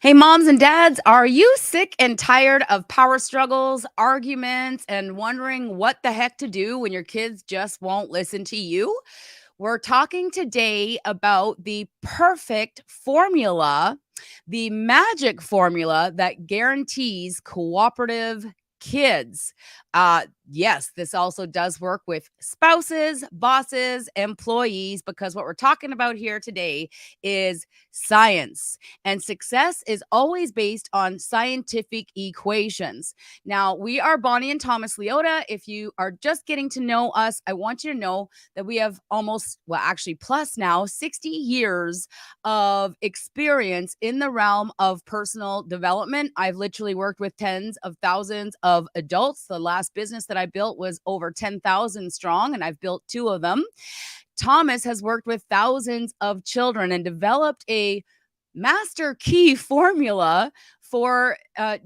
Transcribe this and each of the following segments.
Hey, moms and dads, are you sick and tired of power struggles, arguments, and wondering what the heck to do when your kids just won't listen to you? We're talking today about the perfect formula, the magic formula that guarantees cooperative kids. Yes, this also does work with spouses, bosses, employees, because what we're talking about here today is science. And success is always based on scientific equations. Now, we are Bonnie and Thomas Leota. If you are just getting to know us, I want you to know that we have almost, well, actually, plus now 60 years of experience in the realm of personal development. I've literally worked with tens of thousands of adults. The last business that I built was over 10,000 strong, and I've built two of them. Thomas has worked with thousands of children and developed a master key formula for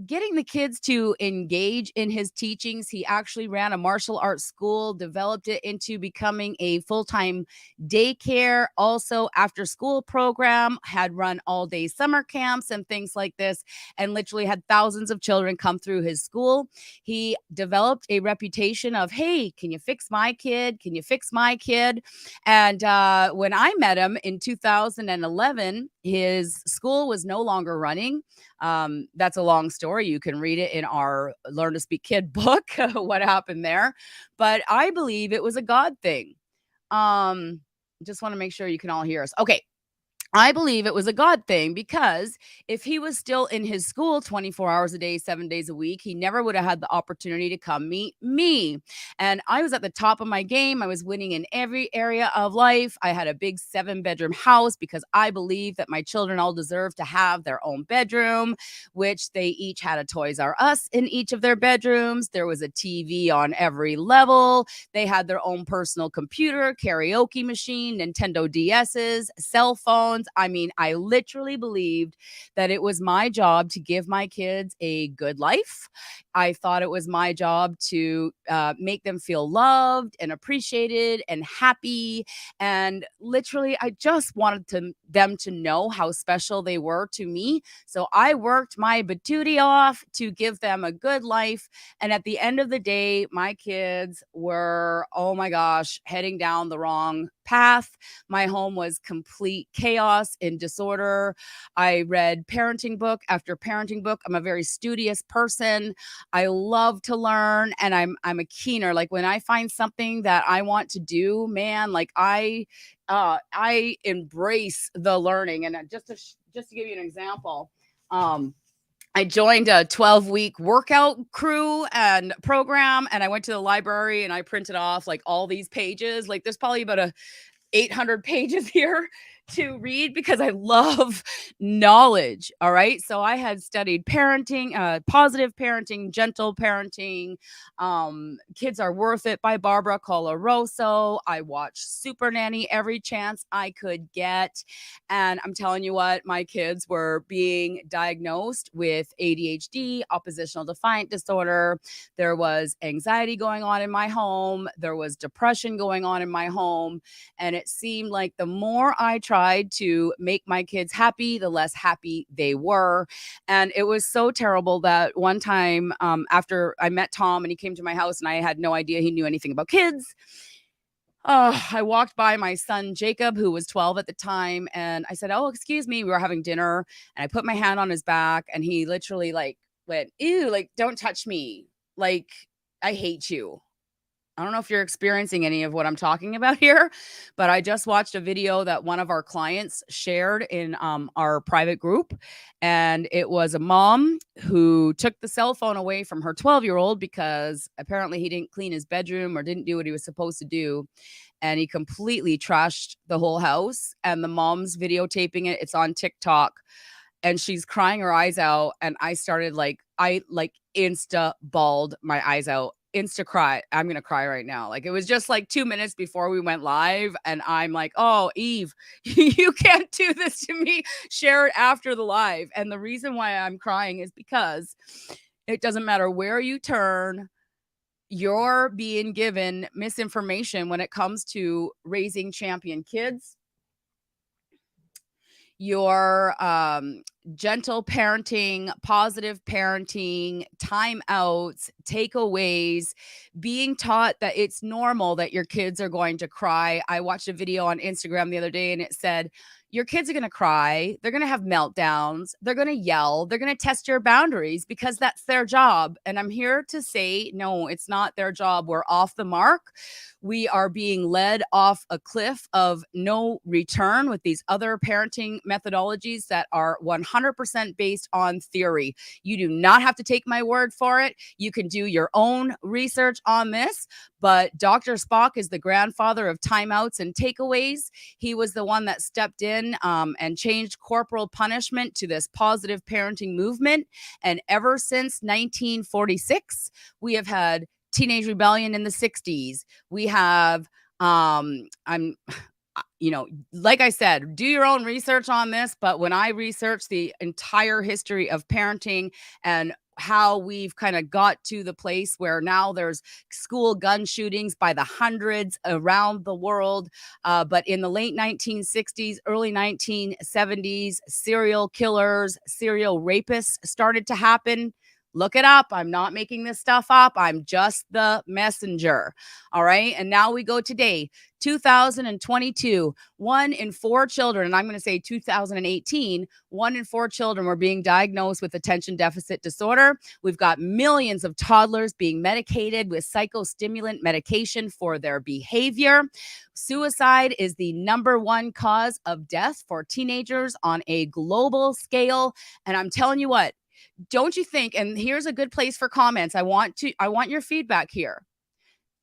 getting the kids to engage in his teachings. He actually ran a martial arts school, developed it into becoming a full time daycare, also after school program, had run all day summer camps and things like this, and literally had thousands of children come through his school. He developed a reputation of, hey, can you fix my kid? Can you fix my kid? And when I met him in 2011, his school was no longer running. That's a long story. You can read it in our Learn to Speak Kid book, what happened there. But I believe it was a God thing. Just want to make sure you can all hear us. Okay. I believe it was a God thing because if he was still in his school 24 hours a day, 7 days a week, he never would have had the opportunity to come meet me. And I was at the top of my game. I was winning in every area of life. I had a big 7-bedroom house because I believe that my children all deserve to have their own bedroom, which they each had a Toys R Us in each of their bedrooms. There was a TV on every level. They had their own personal computer, karaoke machine, Nintendo DSs, cell phones. I mean, I literally believed that it was my job to give my kids a good life. I thought it was my job to make them feel loved and appreciated and happy. And literally, I just wanted them to know how special they were to me. So I worked my booty off to give them a good life. And at the end of the day, my kids were, oh my gosh, heading down the wrong path. My home was complete chaos and disorder. I read parenting book after parenting book. I'm a very studious person. I love to learn, and I'm a keener. Like when I find something that I want to do, man, like I embrace the learning. And just to give you an example, um I joined a 12-week workout crew and program, and I went to the library and I printed off like all these pages. Like there's probably about a 800 pages here to read because I love knowledge. All right. So I had studied parenting, positive parenting, gentle parenting. Kids Are Worth It by Barbara Coloroso. I watched Super Nanny every chance I could get. And I'm telling you what, my kids were being diagnosed with ADHD, oppositional defiant disorder. There was anxiety going on in my home. There was depression going on in my home. And it seemed like the more I tried to make my kids happy, the less happy they were. And it was so terrible that one time after I met Tom and he came to my house and I had no idea he knew anything about kids. I walked by my son Jacob, who was 12 at the time, and I said, "Oh, excuse me." We were having dinner, and I put my hand on his back, and he literally like went, "Ew, like don't touch me. Like I hate you." I don't know if you're experiencing any of what I'm talking about here, but I just watched a video that one of our clients shared in our private group. And it was a mom who took the cell phone away from her 12-year-old because apparently he didn't clean his bedroom or didn't do what he was supposed to do. And he completely trashed the whole house. And the mom's videotaping it. It's on TikTok. And she's crying her eyes out. And I started I like insta bawled my eyes out, insta cry. I'm gonna cry right now. Like it was just like 2 minutes before we went live, and I'm like, "Oh, Eve, you can't do this to me. Share it after the live." And the reason why I'm crying is because it doesn't matter where you turn, you're being given misinformation when it comes to raising champion kids. You're gentle parenting, positive parenting, timeouts, takeaways, being taught that it's normal that your kids are going to cry. I watched a video on Instagram the other day and it said, your kids are going to cry. They're going to have meltdowns. They're going to yell. They're going to test your boundaries because that's their job. And I'm here to say, no, it's not their job. We're off the mark. We are being led off a cliff of no return with these other parenting methodologies that are 100% based on theory. You do not have to take my word for it. You can do your own research on this, but Dr. Spock is the grandfather of timeouts and takeaways. He was the one that stepped in and changed corporal punishment to this positive parenting movement. And ever since 1946, we have had teenage rebellion in the 60s. We have, like I said, do your own research on this. But when I researched the entire history of parenting and how we've kind of got to the place where now there's school gun shootings by the hundreds around the world. But in the late 1960s, early 1970s, serial killers, serial rapists started to happen. Look it up. I'm not making this stuff up. I'm just the messenger. All right. And now we go today, 2022, 1 in 4 children, and I'm going to say 2018, 1 in 4 children were being diagnosed with attention deficit disorder. We've got millions of toddlers being medicated with psychostimulant medication for their behavior. Suicide is the #1 cause of death for teenagers on a global scale. And I'm telling you what, don't you think, and here's a good place for comments. I want your feedback here.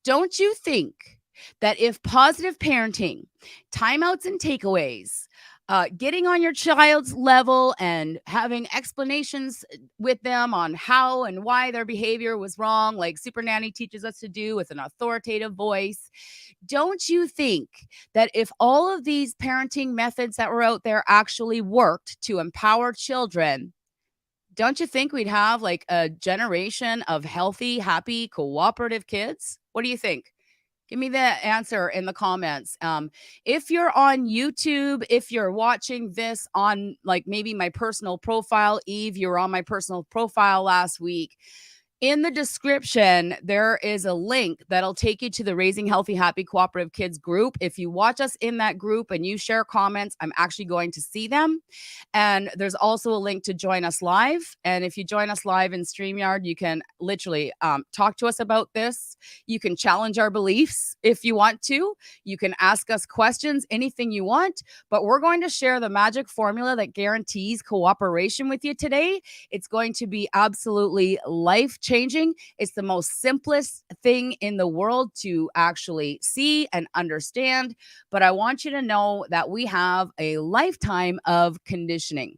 Don't you think that if positive parenting, timeouts and takeaways, getting on your child's level and having explanations with them on how and why their behavior was wrong, like Super Nanny teaches us to do with an authoritative voice, don't you think that if all of these parenting methods that were out there actually worked to empower children, don't you think we'd have like a generation of healthy, happy, cooperative kids? What do you think? Give me the answer in the comments. If you're on YouTube, if you're watching this on like maybe my personal profile, Eve, you were on my personal profile last week. In the description, there is a link that'll take you to the Raising Healthy, Happy, Cooperative Kids group. If you watch us in that group and you share comments, I'm actually going to see them. And there's also a link to join us live. And if you join us live in StreamYard, you can literally talk to us about this. You can challenge our beliefs if you want to. You can ask us questions, anything you want. But we're going to share the magic formula that guarantees cooperation with you today. It's going to be absolutely life-changing. It's the most simplest thing in the world to actually see and understand. But I want you to know that we have a lifetime of conditioning.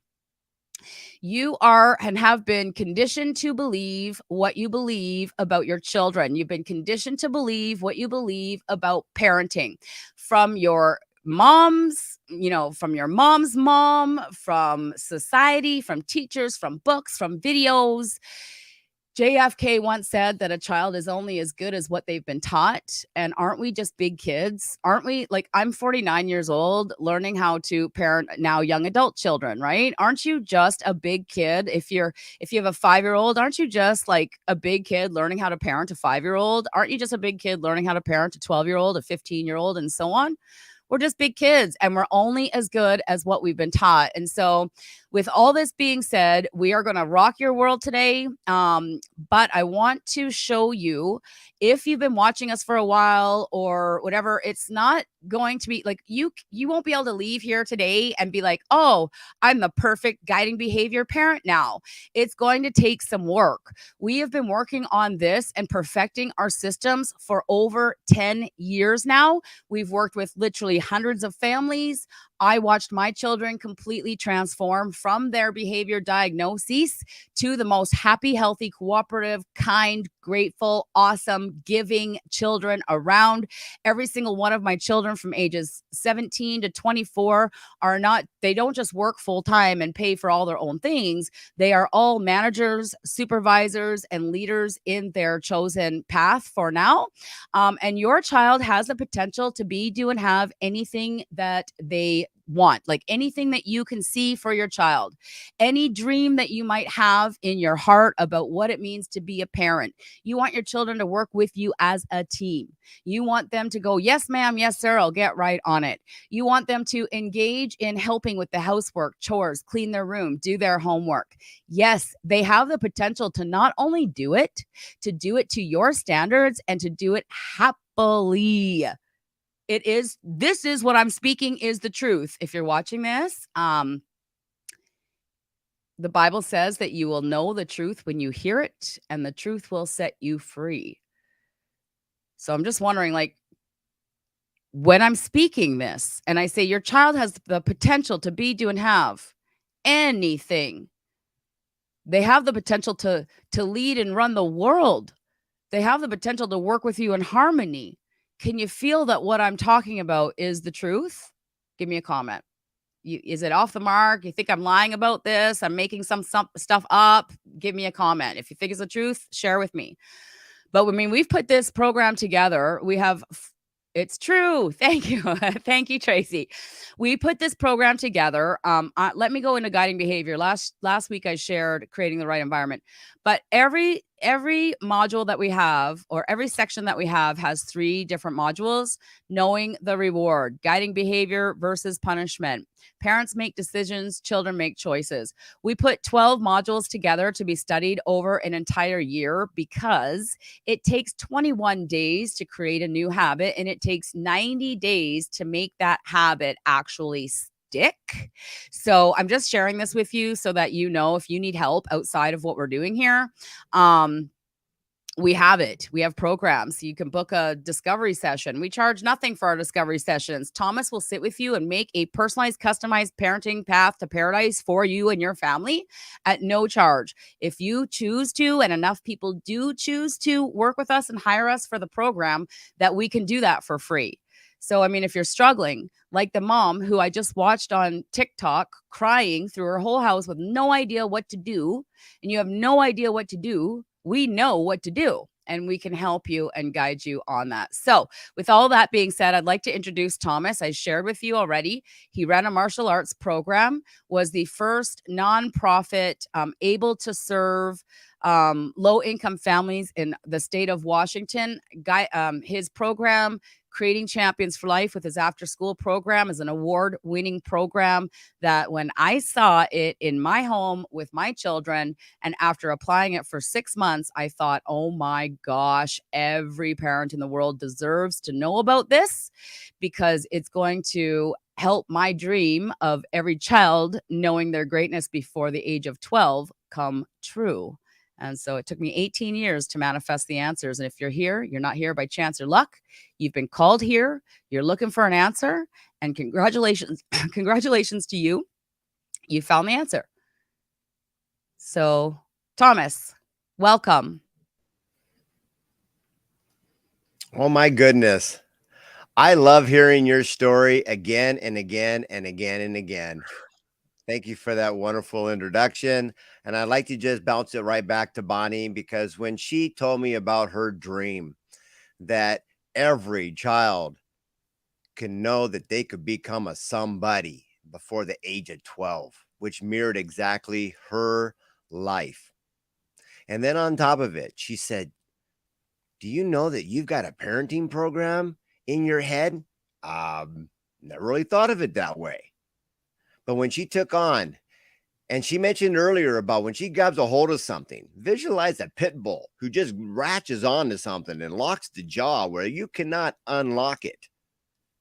You are and have been conditioned to believe what you believe about your children. You've been conditioned to believe what you believe about parenting from your moms, from your mom's mom, from society, from teachers, from books, from videos. JFK once said that a child is only as good as what they've been taught. And aren't we just big kids? Aren't we? Like, I'm 49 years old learning how to parent now young adult children, right? Aren't you just a big kid? If you have a 5-year-old, aren't you just like a big kid learning how to parent a 5-year-old? Aren't you just a big kid learning how to parent a 12-year-old, a 15-year-old, and so on? We're just big kids and we're only as good as what we've been taught. And so with all this being said, we are going to rock your world today. But I want to show you, if you've been watching us for a while or whatever, it's not going to be like you won't be able to leave here today and be like, oh, I'm the perfect guiding behavior parent now. It's going to take some work. We have been working on this and perfecting our systems for over 10 years now. We've worked with literally hundreds of families. I watched my children completely transform from their behavior diagnoses to the most happy, healthy, cooperative, kind, grateful, awesome, giving children around. Every single one of my children from ages 17 to 24 they don't just work full time and pay for all their own things. They are all managers, supervisors, and leaders in their chosen path for now. And your child has the potential to be, do, and have anything that they want, like anything that you can see for your child, any dream that you might have in your heart about what it means to be a parent. You want your children to work with you as a team. You want them to go, yes, ma'am, yes, sir, I'll get right on it. You want them to engage in helping with the housework, chores, clean their room, do their homework. Yes, they have the potential to not only do it, to do it to your standards and to do it happily. This is what I'm speaking is the truth. If you're watching this, the Bible says that you will know the truth when you hear it, and the truth will set you free. So I'm just wondering, like, when I'm speaking this and I say your child has the potential to be, do, and have anything, they have the potential to lead and run the world. They have the potential to work with you in harmony. Can you feel that what I'm talking about is the truth? Give me a comment. Is it off the mark? You think I'm lying about this? I'm making some stuff up? Give me a comment. If you think it's the truth, share with me. But I mean, we've put this program together. It's true. Thank you. Thank you, Tracy. We put this program together. Let me go into guiding behavior. Last week I shared creating the right environment. But every module that we have, or every section that we have, has 3 different modules: knowing the reward, guiding behavior versus punishment, parents make decisions, children make choices. We put 12 modules together to be studied over an entire year because it takes 21 days to create a new habit, and it takes 90 days to make that habit actually stick. So I'm just sharing this with you so that you know, if you need help outside of what we're doing here, we have it. We have programs. You can book a discovery session. We charge nothing for our discovery sessions. Thomas will sit with you and make a personalized, customized parenting path to paradise for you and your family at no charge. If you choose to, and enough people do choose to work with us and hire us for the program, that we can do that for free. So, I mean, if you're struggling, like the mom who I just watched on TikTok crying through her whole house with no idea what to do, and you have no idea what to do, we know what to do, and we can help you and guide you on that. So with all that being said, I'd like to introduce Thomas. I shared with you already. He ran a martial arts program, was the first nonprofit able to serve low-income families in the state of Washington. His program, Creating Champions for Life, with his after-school program, is an award-winning program that when I saw it in my home with my children, and after applying it for 6 months, I thought, oh my gosh, every parent in the world deserves to know about this, because it's going to help my dream of every child knowing their greatness before the age of 12 come true. And so it took me 18 years to manifest the answers. And if you're here, you're not here by chance or luck. You've been called here. You're looking for an answer. And congratulations. Congratulations to you. You found the answer. So, Thomas, welcome. Oh, my goodness. I love hearing your story again and again and again and again. Thank you for that wonderful introduction. And I'd like to just bounce it right back to Bonnie, because when she told me about her dream that every child can know that they could become a somebody before the age of 12, which mirrored exactly her life. And then on top of it, she said, do you know that you've got a parenting program in your head? Never really thought of it that way. But when she took on, and she mentioned earlier about when she grabs a hold of something, visualize a pit bull who just latches onto something and locks the jaw where you cannot unlock it.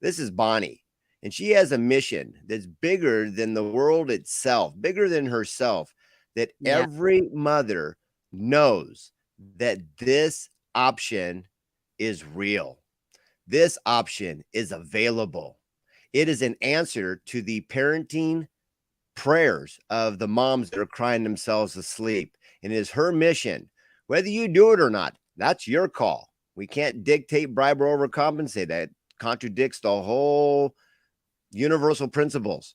This is Bonnie, and she has a mission that's bigger than the world itself, bigger than herself, that every mother knows that this option is real. This option is available. It is an answer to the parenting prayers of the moms that are crying themselves asleep. And it is her mission. Whether you do it or not, that's your call. We can't dictate, bribe, or overcompensate. That contradicts the whole universal principles.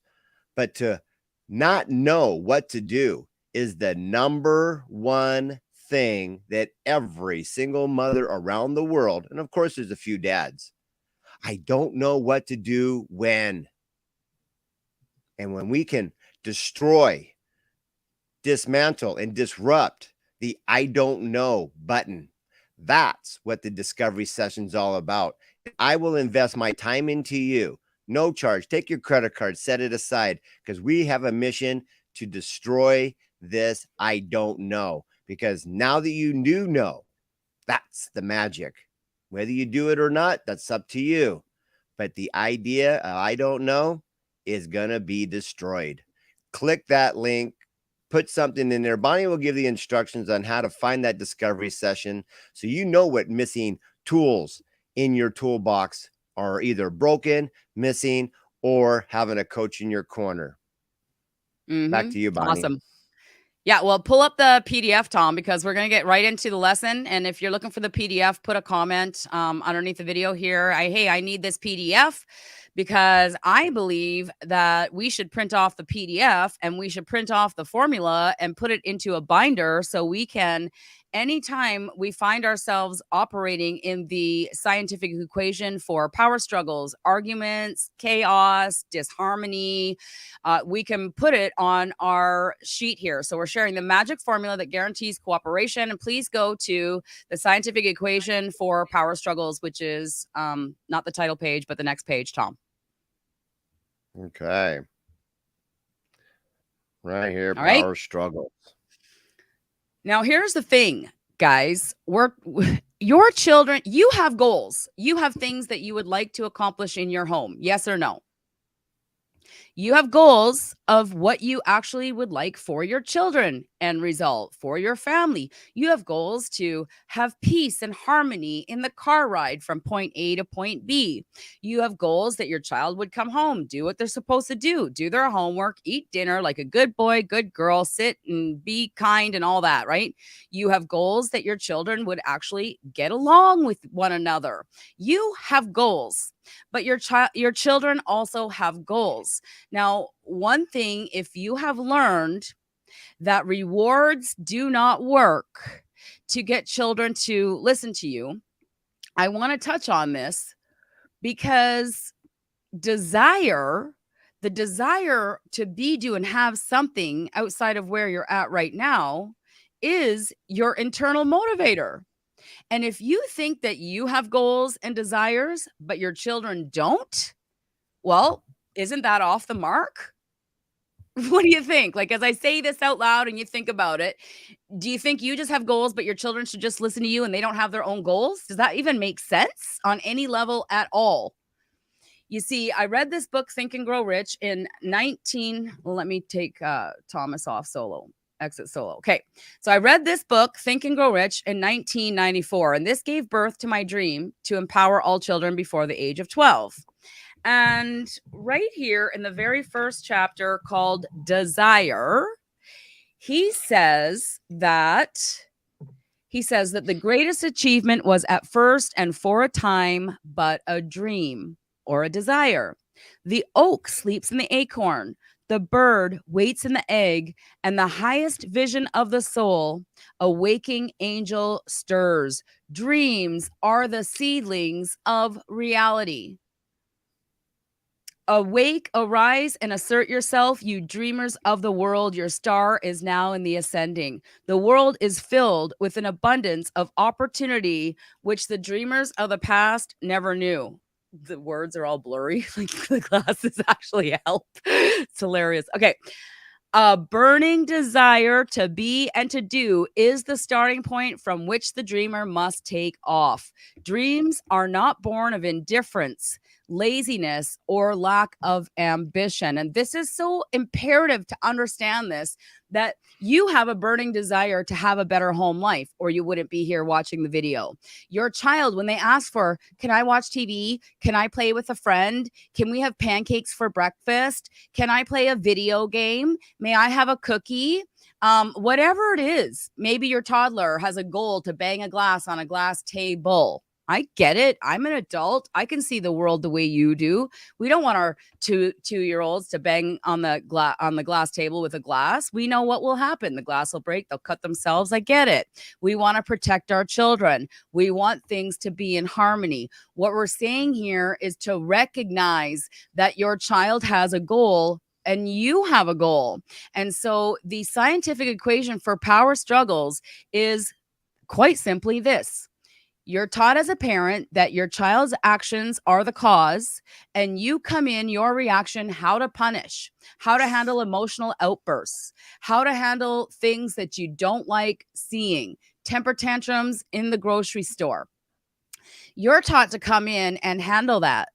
But to not know what to do is the number one thing that every single mother around the world, and of course there's a few dads, I don't know what to do when. And when we can destroy, dismantle, and disrupt the I don't know button, that's what the discovery session's all about. I will invest my time into you. No charge. Take your credit card, set it aside, because we have a mission to destroy this I don't know. Because now that you do know, that's the magic. Whether you do it or not, that's up to you. But the idea, I don't know, is going to be destroyed. Click that link, put something in there. Bonnie will give the instructions on how to find that discovery session so you know what missing tools in your toolbox are either broken, missing, or having a coach in your corner. Back to you, Bonnie. Awesome. Yeah, well, pull up the PDF, Tom, because we're going to get right into the lesson. And if you're looking for the PDF, put a comment underneath the video here. Hey, I need this PDF, because I believe that we should print off the PDF and we should print off the formula and put it into a binder so we can, anytime we find ourselves operating in the scientific equation for power struggles, arguments, chaos, disharmony, we can put it on our sheet here. So we're sharing the magic formula that guarantees cooperation. And please go to the scientific equation for power struggles, which is not the title page, but the next page, Tom. Okay. Right here, All right. power struggles. Now, here's the thing, guys. Your children, you have goals. You have things that you would like to accomplish in your home. Yes or no? You have goals of what you actually would like for your children and result for your family. You have goals to have peace and harmony in the car ride from point A to point B. You have goals that your child would come home, do what they're supposed to do their homework, eat dinner like a good boy, good girl, sit and be kind and all that, right? You have goals that your children would actually get along with one another. You have goals. But your children also have goals. Now, one thing, if you have learned that rewards do not work to get children to listen to you, I want to touch on this, because the desire to be, do, and have something outside of where you're at right now is your internal motivator. And if you think that you have goals and desires, but your children don't, well, isn't that off the mark? What do you think? Like, as I say this out loud and you think about it, do you think you just have goals, but your children should just listen to you and they don't have their own goals? Does that even make sense on any level at all? You see, I read this book, Think and Grow Rich, in let me take Thomas off solo. Exit solo. Okay. So I read this book, Think and Grow Rich, in 1994, and this gave birth to my dream to empower all children before the age of 12. And right here in the very first chapter, called Desire, he says that the greatest achievement was at first and for a time but a dream or a desire. The oak sleeps in the acorn. The bird waits in the egg, and the highest vision of the soul, a waking angel stirs. Dreams are the seedlings of reality. Awake, arise, and assert yourself, you dreamers of the world. Your star is now in the ascending. The world is filled with an abundance of opportunity which the dreamers of the past never knew. The words are all blurry. Like, the glasses actually help. It's hilarious. Okay. A burning desire to be and to do is the starting point from which the dreamer must take off. Dreams are not born of indifference, laziness, or lack of ambition. And this is so imperative to understand this, that you have a burning desire to have a better home life, or you wouldn't be here watching the video. Your child, when they ask for, can I watch TV? Can I play with a friend? Can we have pancakes for breakfast? Can I play a video game? May I have a cookie? Whatever it is, maybe your toddler has a goal to bang a glass on a glass table. I get it. I'm an adult. I can see the world the way you do. We don't want our two-year-olds to bang on the glass table with a glass. We know what will happen. The glass will break. They'll cut themselves. I get it. We want to protect our children. We want things to be in harmony. What we're saying here is to recognize that your child has a goal and you have a goal. And so the scientific equation for power struggles is quite simply this: you're taught as a parent that your child's actions are the cause, and you come in your reaction how to punish, how to handle emotional outbursts, how to handle things that you don't like seeing, temper tantrums in the grocery store. You're taught to come in and handle that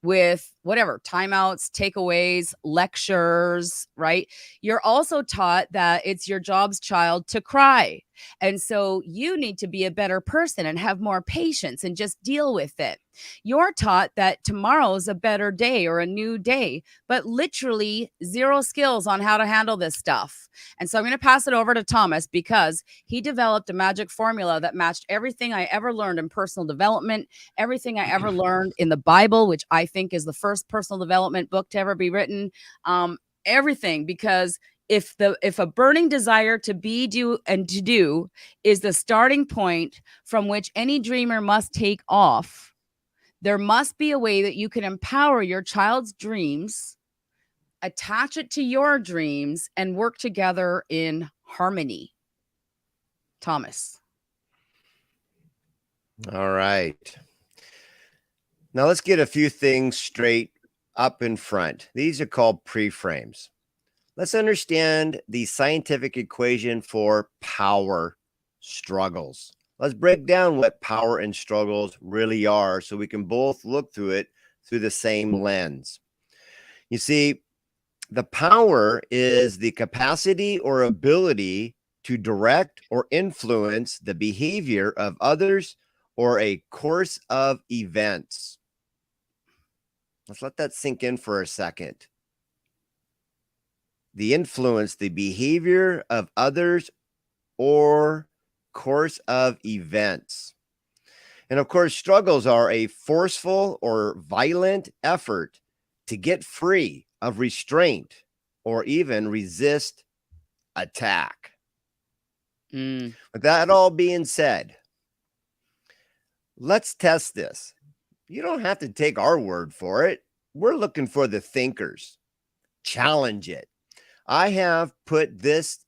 with whatever timeouts, takeaways, lectures, right? You're also taught that it's your job's child to cry. And so you need to be a better person and have more patience and just deal with it. You're taught that tomorrow's a better day or a new day, but literally zero skills on how to handle this stuff. And so I'm going to pass it over to Thomas because he developed a magic formula that matched everything I ever learned in personal development, everything I ever learned in the Bible, which I think is the first personal development book to ever be written. Everything, because if a burning desire to be, do, and to do is the starting point from which any dreamer must take off, there must be a way that you can empower your child's dreams, attach it to your dreams, and work together in harmony. Thomas. All right. Now let's get a few things straight up in front. These are called preframes. Let's understand the scientific equation for power struggles. Let's break down what power and struggles really are so we can both look through it through the same lens. You see, the power is the capacity or ability to direct or influence the behavior of others or a course of events. Let's let that sink in for a second. The influence, the behavior of others or course of events. And of course, struggles are a forceful or violent effort to get free of restraint or even resist attack. With that all being said, let's test this. You don't have to take our word for it. We're looking for the thinkers. Challenge it. I have put this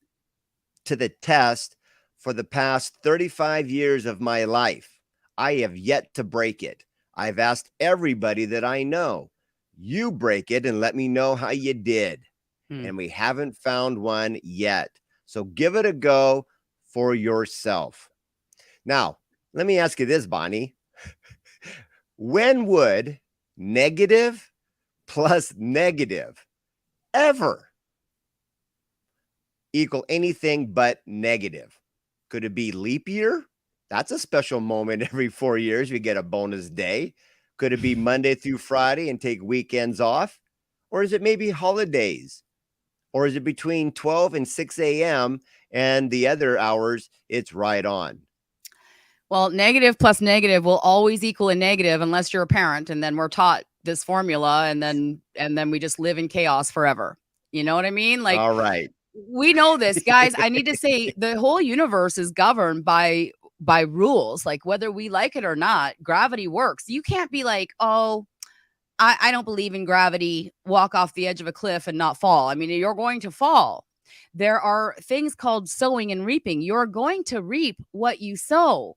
to the test for the past 35 years of my life. I have yet to break it. I've asked everybody that I know, you break it and let me know how you did. And we haven't found one yet. So give it a go for yourself. Now, let me ask you this, Bonnie. When would negative plus negative ever equal anything but negative? Could it be leap year? That's a special moment every 4 years. We get a bonus day. Could it be Monday through Friday and take weekends off? Or is it maybe holidays? Or is it between 12 and 6 a.m. and the other hours it's right on? Well, negative plus negative will always equal a negative unless you're a parent, and then we're taught this formula, and then we just live in chaos forever. You know what I mean? Like, All right. we know this, guys. I need to say the whole universe is governed by rules. Like, whether we like it or not, gravity works. You can't be like, oh, I don't believe in gravity, walk off the edge of a cliff and not fall. I mean, you're going to fall. There are things called sowing and reaping. You're going to reap what you sow.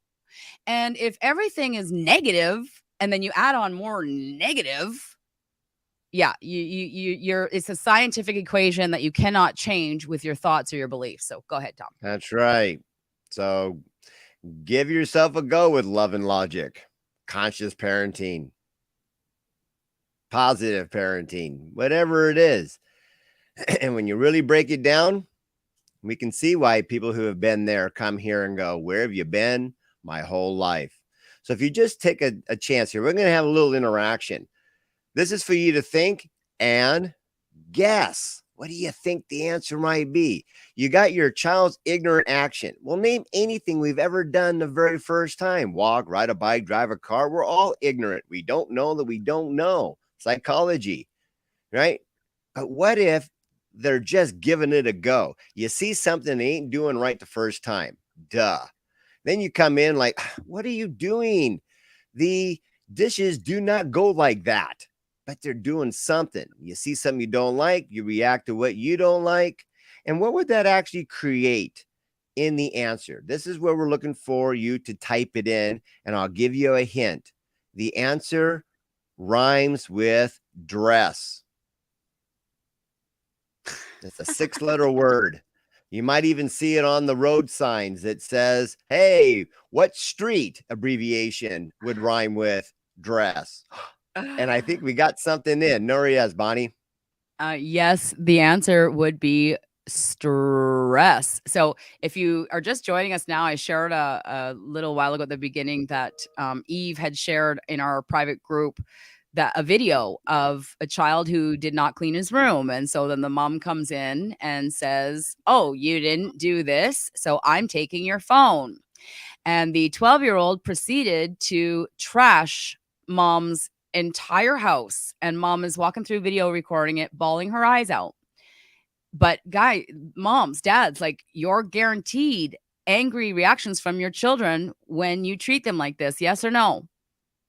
And if everything is negative and then you add on more negative, yeah, you're it's a scientific equation that you cannot change with your thoughts or your beliefs. So go ahead, Tom. That's right. So give yourself a go with love and logic, conscious parenting, positive parenting, whatever it is. And when you really break it down, we can see why people who have been there come here and go, where have you been? My whole life. So if you just take a chance here, we're going to have a little interaction. This is for you to think and guess. What do you think the answer might be? You got your child's ignorant action. Well, name anything we've ever done the very first time. Walk, ride a bike, drive a car. We're all ignorant. We don't know that we don't know. Psychology, right? But what if they're just giving it a go? You see something they ain't doing right the first time. Duh. Then you come in like, what are you doing? The dishes do not go like that. but they're doing something. You see something you don't like, you react to what you don't like. And what would that actually create in the answer? This is where we're looking for you to type it in, and I'll give you a hint. The answer rhymes with dress. It's a 6-letter word. You might even see it on the road signs that says, hey, what street abbreviation would rhyme with dress? And I think we got something in. No, yes, Bonnie. Yes, the answer would be stress. So, if you are just joining us now, I shared a little while ago at the beginning that Eve had shared in our private group that a video of a child who did not clean his room. And so then the mom comes in and says, "Oh, you didn't do this, so I'm taking your phone." And the 12-year-old proceeded to trash mom's entire house. And mom is walking through video recording it, bawling her eyes out. But moms, dads, like, you're guaranteed angry reactions from your children when you treat them like this. Yes or no?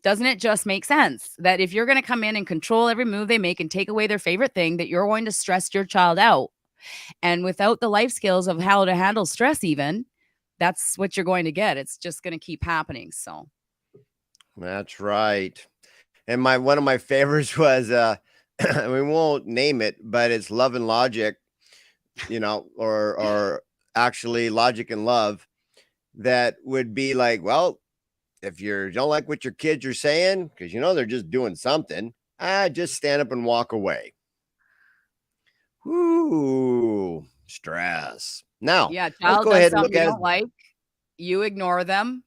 Doesn't it just make sense that if you're going to come in and control every move they make and take away their favorite thing, that you're going to stress your child out? And without the life skills of how to handle stress, even, that's what you're going to get. It's just going to keep happening. So That's right. And one of my favorites was we won't name it, but it's Love and Logic, or actually Logic and Love, that would be like, well, if you don't like what your kids are saying, because they're just doing something, just stand up and walk away. Ooh, stress. Now, yeah, let's child go does ahead and something look you at don't like, you ignore them.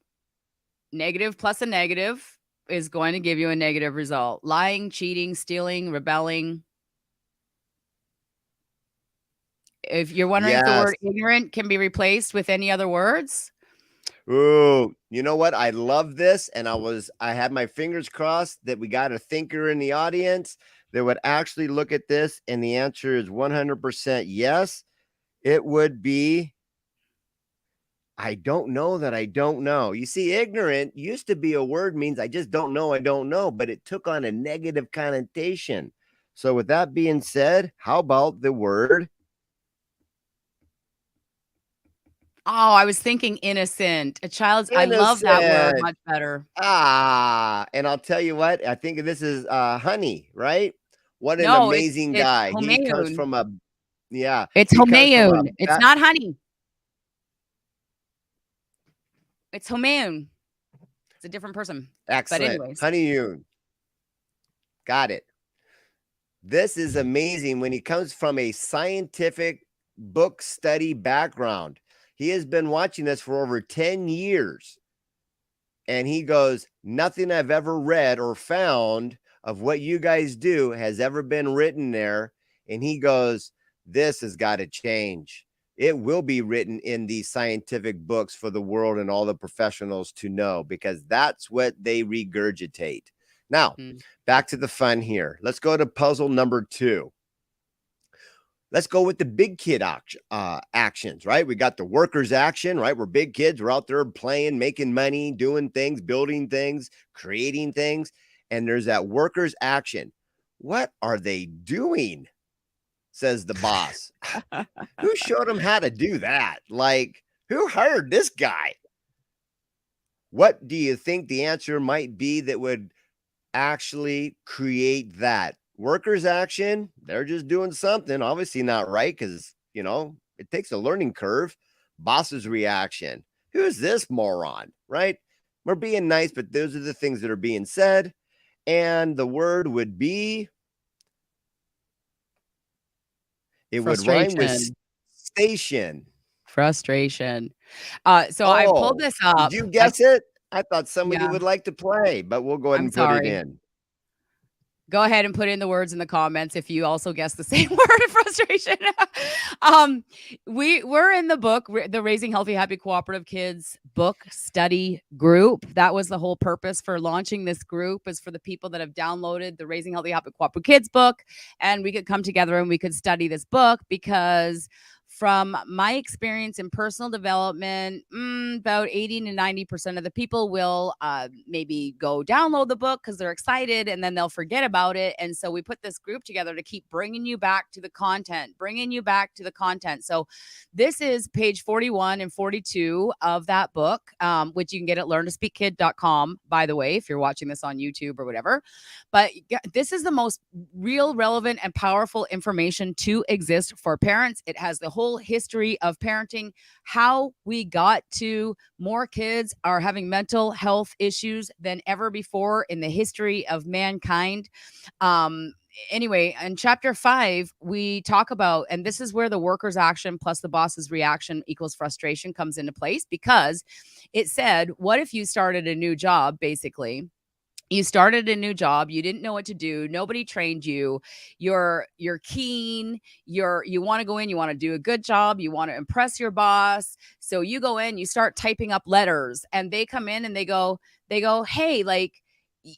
Negative plus a negative is going to give you a negative result. Lying, cheating, stealing, rebelling. If you're wondering if the yes. word ignorant can be replaced with any other words. Ooh, you know what? I love this. And I had my fingers crossed that we got a thinker in the audience that would actually look at this. And the answer is 100% yes. It would be, I don't know that I don't know. You see, ignorant used to be a word means I just don't know, I don't know, but it took on a negative connotation. So with that being said, how about the word? Oh, I was thinking innocent. I love that word Innocent. much better. And I'll tell you what, I think this is honey, right? What an No, amazing it's guy. He comes Homayun. from a yeah, It's he comes from a Homayun. It's not honey. It's Homayun. It's a different person. But excellent. anyways. Honey Yoon. Got it. This is amazing when he comes from a scientific book study background. He has been watching this for over 10 years. And he goes, nothing I've ever read or found of what you guys do has ever been written there. And he goes, this has got to change. It will be written in these scientific books for the world and all the professionals to know, because that's what they regurgitate. Now, back to the fun here. Let's go to puzzle number 2. Let's go with the big kid actions, right? We got the workers action, right? We're big kids. We're out there playing, making money, doing things, building things, creating things. And there's that workers action. What are they doing? Says the boss. Who showed them how to do that? Like, who hired this guy? What do you think the answer might be that would actually create that? Workers action, they're just doing something, obviously not right, because it takes a learning curve. Boss's reaction, who's this moron, right? We're being nice, but those are the things that are being said. And the word would be, it would rhyme with Frustration. station. Frustration. So I pulled Oh, this did up. you guess it? I thought somebody Yeah, would like to play, but we'll go ahead I'm and put it sorry. in. Go ahead and put in the words in the comments if you also guess the same word of frustration. um, we're in the book, the Raising Healthy, Happy, Cooperative Kids book study group. That was the whole purpose for launching this group, is for the people that have downloaded the Raising Healthy, Happy, Cooperative Kids book, and we could come together and we could study this book, because from my experience in personal development, about 80 to 90% of the people will maybe go download the book because they're excited and then they'll forget about it. And so we put this group together to keep bringing you back to the content, bringing you back to the content. So this is page 41 and 42 of that book, which you can get at learntospeakkid.com, by the way, if you're watching this on YouTube or whatever. But this is the most real, relevant, and powerful information to exist for parents. It has the whole history of parenting, how we got to more kids are having mental health issues than ever before in the history of mankind. Anyway, in chapter 5, we talk about, and this is where the worker's action plus the boss's reaction equals frustration comes into place, because it said, what if you started a new job, basically? You started a new job, you didn't know what to do, nobody trained you, you're keen, you want to go in, you want to do a good job, you want to impress your boss. So you go in, you start typing up letters, and they come in and they go, hey, like,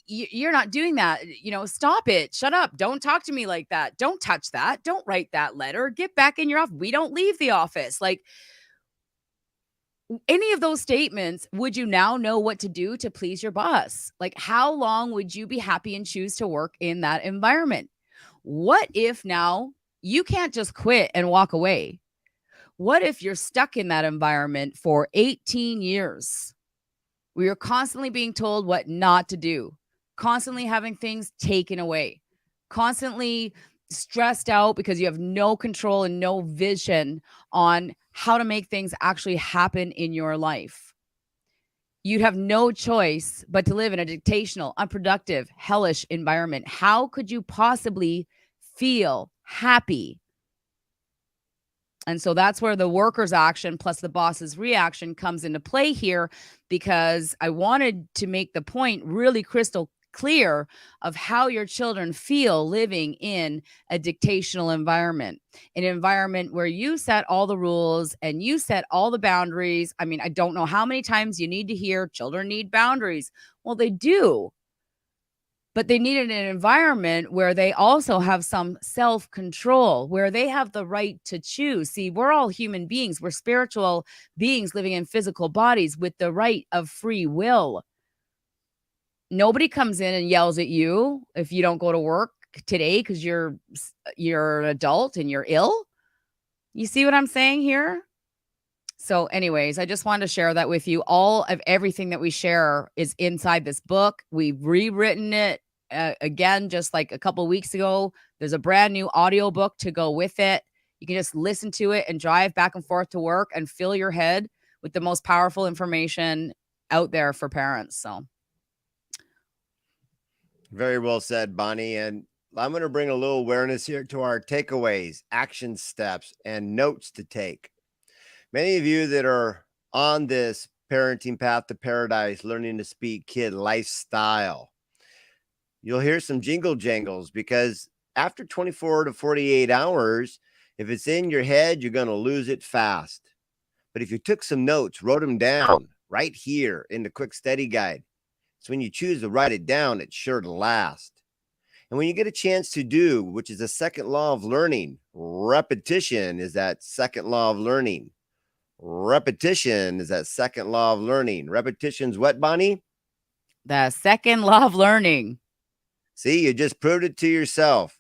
you're not doing that, stop it, shut up, don't talk to me like that, don't touch that, don't write that letter, get back in your office, we don't leave the office. Like, any of those statements, would you now know what to do to please your boss? Like, how long would you be happy and choose to work in that environment? What if now you can't just quit and walk away? What if you're stuck in that environment for 18 years? We are constantly being told what not to do, constantly having things taken away, constantly stressed out because you have no control and no vision on how to make things actually happen in your life. You'd have no choice but to live in a dictational, unproductive, hellish environment. How could you possibly feel happy? And so that's where the worker's action plus the boss's reaction comes into play here, because I wanted to make the point really crystal clear of how your children feel living in a dictational environment, an environment where you set all the rules and you set all the boundaries. I mean, I don't know how many times you need to hear children need boundaries. Well, they do. But they need an environment where they also have some self-control, where they have the right to choose. See, we're all human beings. We're spiritual beings living in physical bodies with the right of free will. Nobody comes in and yells at you if you don't go to work today because you're an adult and you're ill. You see what I'm saying here? So anyways, I just wanted to share that with you. All of everything that we share is inside this book. We've rewritten it again, just like a couple weeks ago. There's a brand new audio book to go with it. You can just listen to it and drive back and forth to work and fill your head with the most powerful information out there for parents. So Very well said, Bonnie. And I'm going to bring a little awareness here to our takeaways, action steps, and notes to take. Many of you that are on this parenting path to paradise, learning to speak kid lifestyle, you'll hear some jingle jangles, because after 24 to 48 hours, if it's in your head, you're going to lose it fast. But if you took some notes, wrote them down right here in the quick study guide, so when you choose to write it down, it's sure to last. And when you get a chance to do, which is the second law of learning, repetition is that second law of learning. Repetition is that second law of learning. Repetition's what, Bonnie? the second law of learning. See, you just proved it to yourself.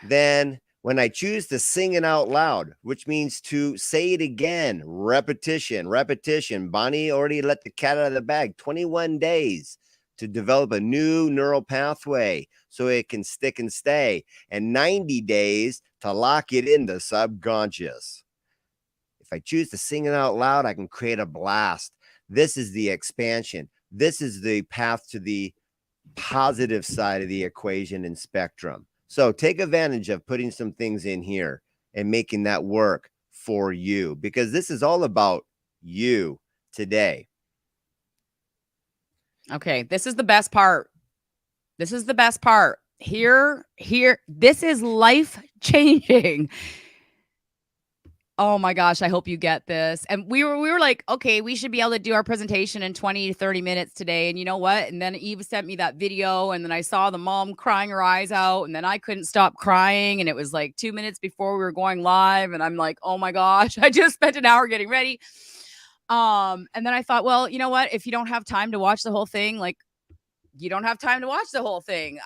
Then when I choose to sing it out loud, which means to say it again, repetition, repetition. Bonnie already let the cat out of the bag. 21 days to develop a new neural pathway so it can stick and stay, and 90 days to lock it in the subconscious. If I choose to sing it out loud, I can create a blast. This is the expansion. This is the path to the positive side of the equation and spectrum. So take advantage of putting some things in here and making that work for you, because this is all about you today. Okay, this is the best part. This is the best part. Here, this is life changing. Oh my gosh, I hope you get this. And we were like, okay, we should be able to do our presentation in 20 to 30 minutes today. And you know what? And then Eve sent me that video, and then I saw the mom crying her eyes out, and then I couldn't stop crying. And it was like 2 minutes before we were going live. And I'm like, oh my gosh, I just spent an hour getting ready. And then I thought, well, you know what? If you don't have time to watch the whole thing, like you don't have time to watch the whole thing.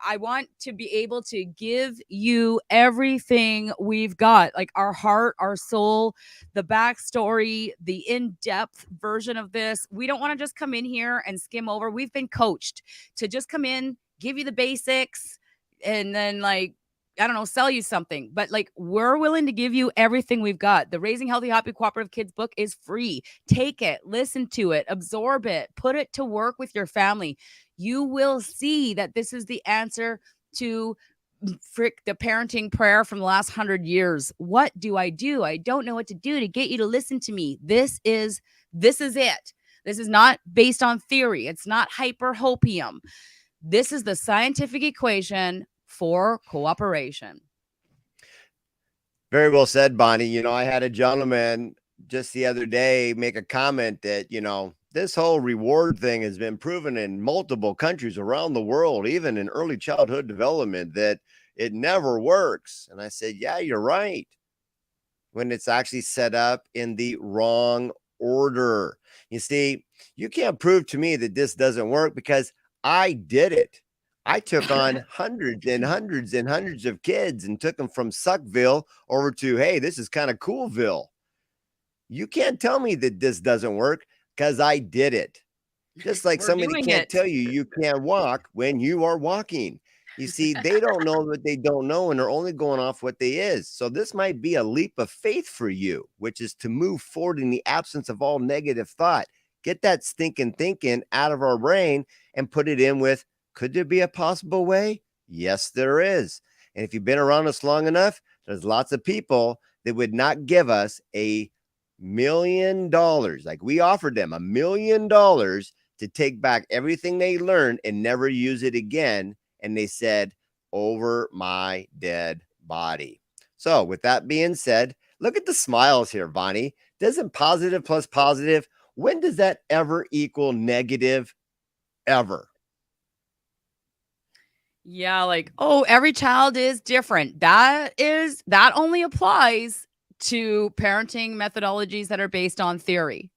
I want to be able to give you everything we've got, like our heart, our soul, the backstory, the in-depth version of this. We don't want to just come in here and skim over. We've been coached to just come in, give you the basics, and then like I don't know, sell you something. But like we're willing to give you everything we've got. The Raising Healthy, Happy, Cooperative Kids book is free. Take it, listen to it, absorb it, put it to work with your family. You will see that this is the answer to the parenting prayer from the last 100 years. What do? I don't know what to do to get you to listen to me. This is it. This is not based on theory. It's not hyperhopium. This is the scientific equation for cooperation. Very well said, Bonnie. I had a gentleman just the other day make a comment that, this whole reward thing has been proven in multiple countries around the world, even in early childhood development, that it never works. And I said, yeah, you're right. When it's actually set up in the wrong order. You see, you can't prove to me that this doesn't work because I did it. I took on hundreds and hundreds and hundreds of kids and took them from Suckville over to, hey, this is kind of Coolville. You can't tell me that this doesn't work because I did it. Just like somebody can't tell you can't walk when you are walking. You see, they don't know what they don't know, and they're only going off what they is. So this might be a leap of faith for you, which is to move forward in the absence of all negative thought. Get that stinking thinking out of our brain and put it in with, could there be a possible way? Yes, there is. And if you've been around us long enough, there's lots of people that would not give us $1 million. Like we offered them $1 million to take back everything they learned and never use it again. And they said, over my dead body. So with that being said, look at the smiles here, Bonnie. Doesn't positive plus positive, when does that ever equal negative? Ever? Yeah, like, oh, every child is different. That only applies to parenting methodologies that are based on theory.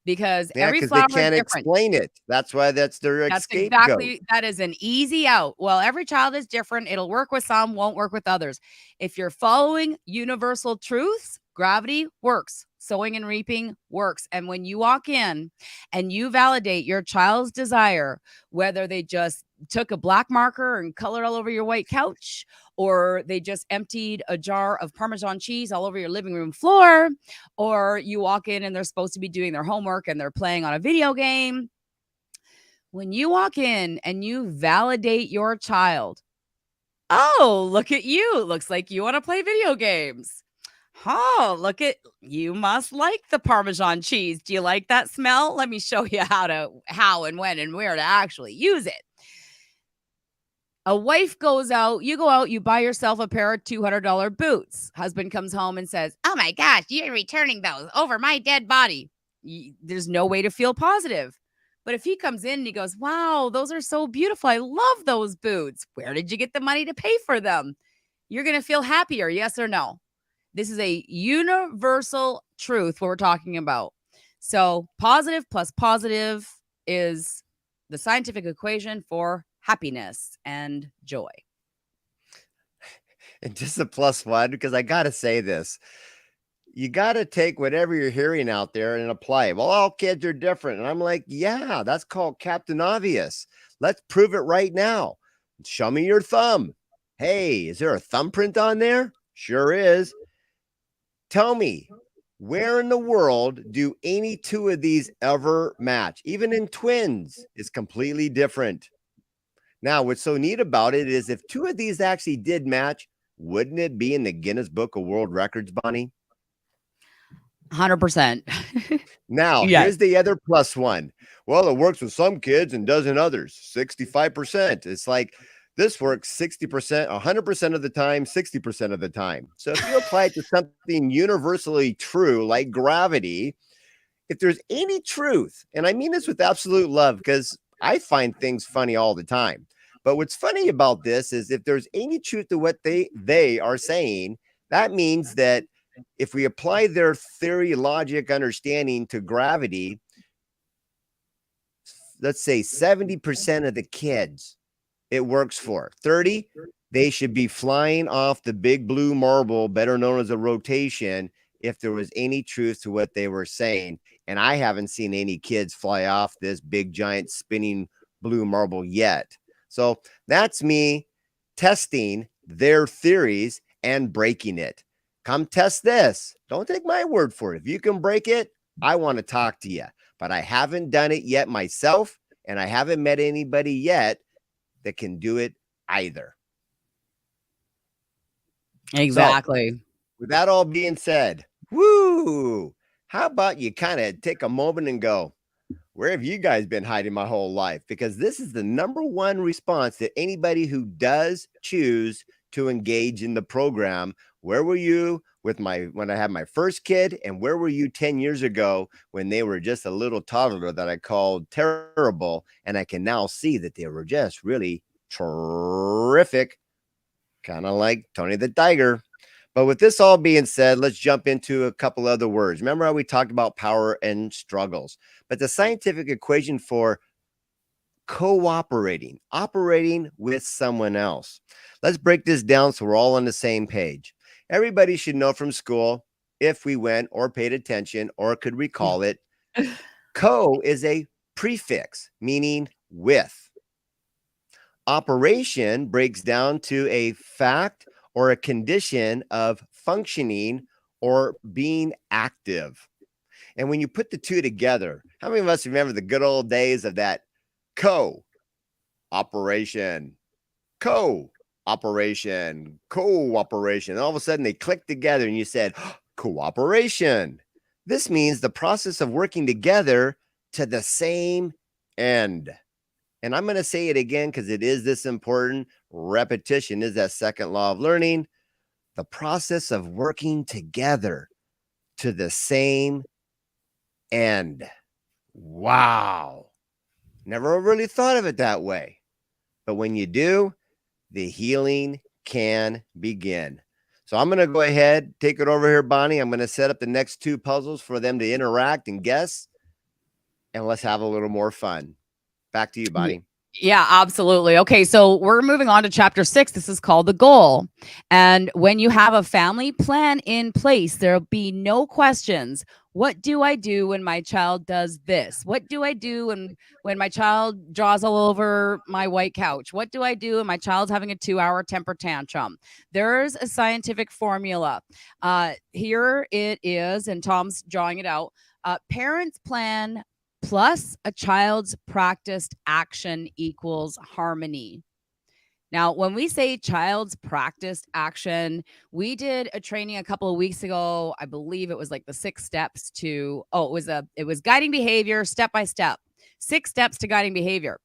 Because every flower they can't is different. Explain it. That's why that's their scapegoat. That is an easy out. Well, every child is different. It'll work with some, won't work with others. If you're following universal truths, gravity works. Sowing and reaping works. And when you walk in and you validate your child's desire, whether they just took a black marker and colored all over your white couch, or they just emptied a jar of Parmesan cheese all over your living room floor, or you walk in and they're supposed to be doing their homework and they're playing on a video game. When you walk in and you validate your child, oh, look at you. It looks like you want to play video games. Oh, look at you must like the Parmesan cheese. Do you like that smell? Let me show you how and when and where to actually use it. A wife goes out, you go out, you buy yourself a pair of $200 boots. Husband comes home and says, oh my gosh, you're returning those over my dead body. There's no way to feel positive. But if he comes in and he goes, wow, those are so beautiful. I love those boots. Where did you get the money to pay for them? You're going to feel happier, yes or no? This is a universal truth what we're talking about. So positive plus positive is the scientific equation for happiness and joy. And just a plus one, because I got to say this. You got to take whatever you're hearing out there and apply it. Well, all kids are different. And I'm like, yeah, that's called Captain Obvious. Let's prove it right now. Show me your thumb. Hey, is there a thumbprint on there? Sure is. Tell me, where in the world do any two of these ever match? Even in twins, it's completely different. Now, what's so neat about it is if two of these actually did match, wouldn't it be in the Guinness Book of World Records, Bonnie? 100%. Now, here's the other plus one. Well, it works with some kids and doesn't others. 65%. It's like, This works 60%, 100% of the time, 60% of the time. So if you apply it to something universally true like gravity, if there's any truth, and I mean this with absolute love because I find things funny all the time. But what's funny about this is if there's any truth to what they are saying, that means that if we apply their theory, logic, understanding to gravity, let's say 70% of the kids it works for. 30, they should be flying off the big blue marble, better known as a rotation, if there was any truth to what they were saying. And I haven't seen any kids fly off this big, giant, spinning blue marble yet. So that's me testing their theories and breaking it. Come test this. Don't take my word for it. If you can break it, I want to talk to you. But I haven't done it yet myself, and I haven't met anybody yet that can do it either. So, Exactly. with that all being said, woo, how about you kind of take a moment and go, where have you guys been hiding my whole life? Because this is the number one response that anybody who does choose to engage in the program. Where were you when I had my first kid, and where were you 10 years ago when they were just a little toddler that I called terrible, and I can now see that they were just really terrific, kind of like Tony the Tiger. But with this all being said, let's jump into a couple other words. Remember how we talked about power and struggles, but the scientific equation for cooperating, operating with someone else. Let's break this down so we're all on the same page. Everybody should know from school, if we went or paid attention or could recall it, co is a prefix meaning with. Operation breaks down to a fact or a condition of functioning or being active. And when you put the two together, how many of us remember the good old days of that co-operation, co-operation, cooperation? And all of a sudden they clicked together and you said, cooperation. This means the process of working together to the same end. And I'm going to say it again because it is this important. Repetition is that second law of learning. The process of working together to the same end. Wow. Never really thought of it that way. But when you do, the healing can begin. So I'm going to go ahead, take it over here, Bonnie. I'm going to set up the next two puzzles for them to interact and guess. And let's have a little more fun. Back to you, Bonnie. Yeah, absolutely. Okay, so we're moving on to chapter 6. This is called the goal. And when you have a family plan in place, there'll be no questions. What do I do when my child does this? What do I do when my child draws all over my white couch? What do I do when my child's having a 2-hour temper tantrum? There's a scientific formula. Here it is, and Tom's drawing it out. Parents plan plus a child's practiced action equals harmony. Now, when we say child's practiced action, we did a training a couple of weeks ago. I believe it was like the 6 steps to, it was guiding behavior step by step. 6 steps to guiding behavior.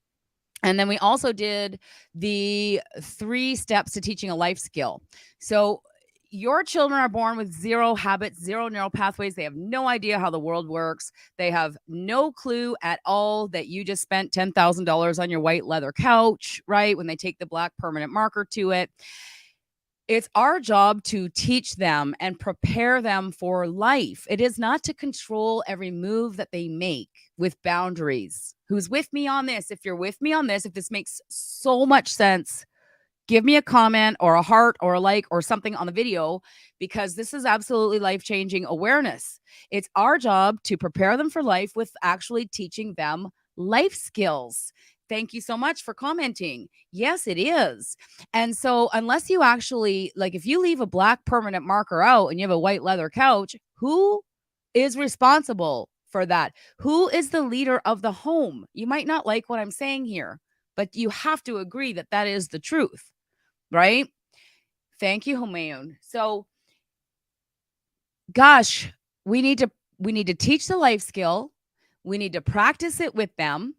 And then we also did the 3 steps to teaching a life skill. So your children are born with 0 habits, 0 neural pathways. They have no idea how the world works. They have no clue at all that you just spent $10,000 on your white leather couch, right? When they take the black permanent marker to it. It's our job to teach them and prepare them for life. It is not to control every move that they make with boundaries. Who's with me on this? If you're with me on this, if this makes so much sense, give me a comment or a heart or a like or something on the video, because this is absolutely life-changing awareness. It's our job to prepare them for life with actually teaching them life skills. Thank you so much for commenting. Yes, it is. And so unless you actually, like, if you leave a black permanent marker out and you have a white leather couch, who is responsible for that? Who is the leader of the home? You might not like what I'm saying here, but you have to agree that that is the truth, right? Thank you, Humayun. So, gosh, we need to teach the life skill. We need to practice it with them.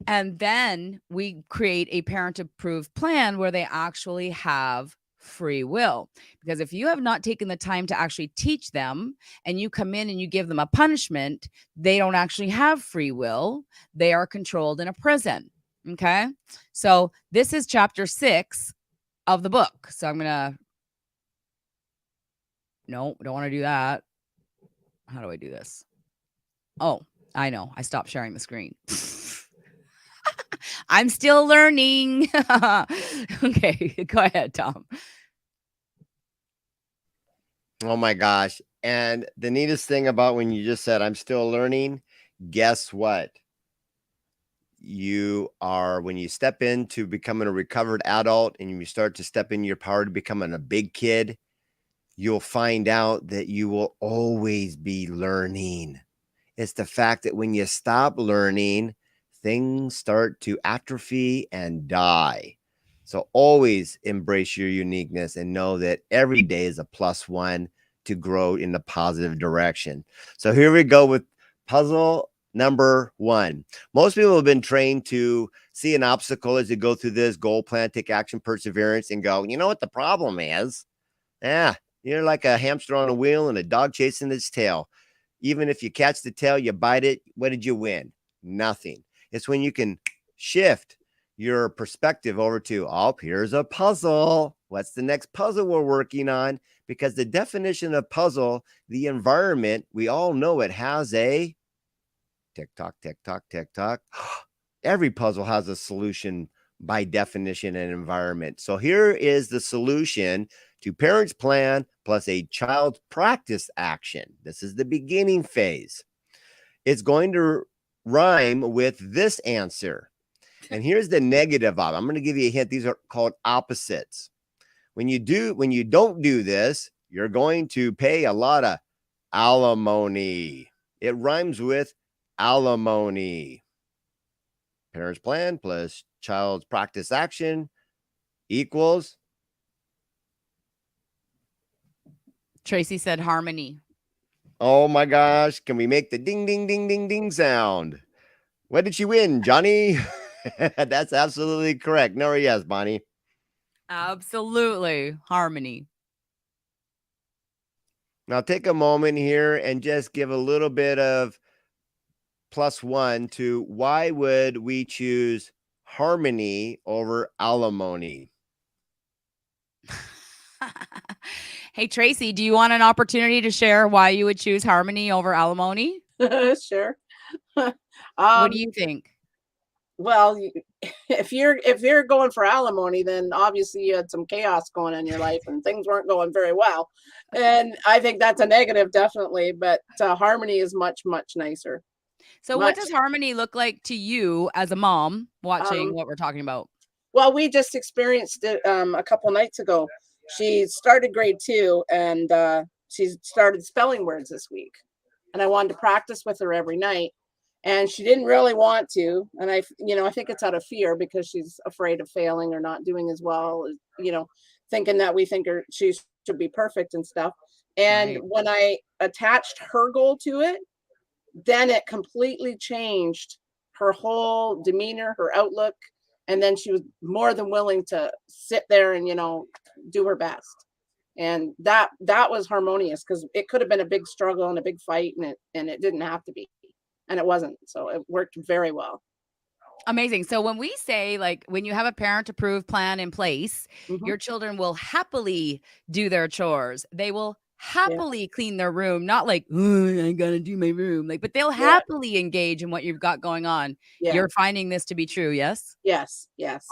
And then we create a parent approved plan where they actually have free will. Because if you have not taken the time to actually teach them and you come in and you give them a punishment, they don't actually have free will. They are controlled in a prison. Okay. So this is chapter 6 of the book. So I'm going to, no, don't want to do that. How do I do this? Oh, I know. I stopped sharing the screen. I'm still learning. Okay, go ahead, Tom. Oh my gosh. And the neatest thing about when you just said, I'm still learning, guess what? You are, when you step into becoming a recovered adult and you start to step in your power to becoming a big kid, you'll find out that you will always be learning. It's the fact that when you stop learning, things start to atrophy and die. So always embrace your uniqueness and know that every day is a +1 to grow in the positive direction. So here we go with puzzle number 1. Most people have been trained to see an obstacle as you go through this goal plan, take action, perseverance, and go, you know what the problem is? Yeah, you're like a hamster on a wheel and a dog chasing its tail. Even if you catch the tail, you bite it. What did you win? Nothing. It's when you can shift your perspective over to, oh, here's a puzzle. What's the next puzzle we're working on? Because the definition of puzzle, the environment, we all know it has a tick tock, tick tock, tick tock. Every puzzle has a solution by definition and environment. So here is the solution to parents' plan plus a child's practice action. This is the beginning phase. It's going to rhyme with this answer. And here's the negative of it. I'm going to give you a hint. These are called opposites. When you don't do this, you're going to pay a lot of alimony. It rhymes with alimony. Parents' plan plus child's practice action equals. Tracy said harmony. Oh my gosh. Can we make the ding, ding, ding, ding, ding sound? What did she win, Johnny? That's absolutely correct. No, yes, Bonnie. Absolutely. Harmony. Now take a moment here and just give a little bit of +1 to why would we choose harmony over alimony? Hey, Tracy, do you want an opportunity to share why you would choose harmony over alimony? Sure. What do you think? Well, if you're going for alimony, then obviously you had some chaos going on in your life and things weren't going very well. And I think that's a negative, definitely. But harmony is much, much nicer. So, what Much. does harmony look like to you as a mom watching Um, what we're talking about? Well, we just experienced it a couple nights ago. She started grade 2 and she started spelling words this week. And I wanted to practice with her every night. And she didn't really want to. And I think it's out of fear because she's afraid of failing or not doing as well, thinking that we think she should be perfect and stuff. And Right. when I attached her goal to it, then it completely changed her whole demeanor, her outlook. And then she was more than willing to sit there and, do her best. And that was harmonious because it could have been a big struggle and a big fight, and it didn't have to be. And it wasn't. So it worked very well. Amazing. So when we say, like, when you have a parent approved plan in place, Mhm. your children will happily do their chores. They will Yeah. happily clean their room, not like, oh, I gotta do my room. Like, but they'll Yeah. happily engage in what you've got going on. Yeah. You're finding this to be true, yes? Yes. Yes.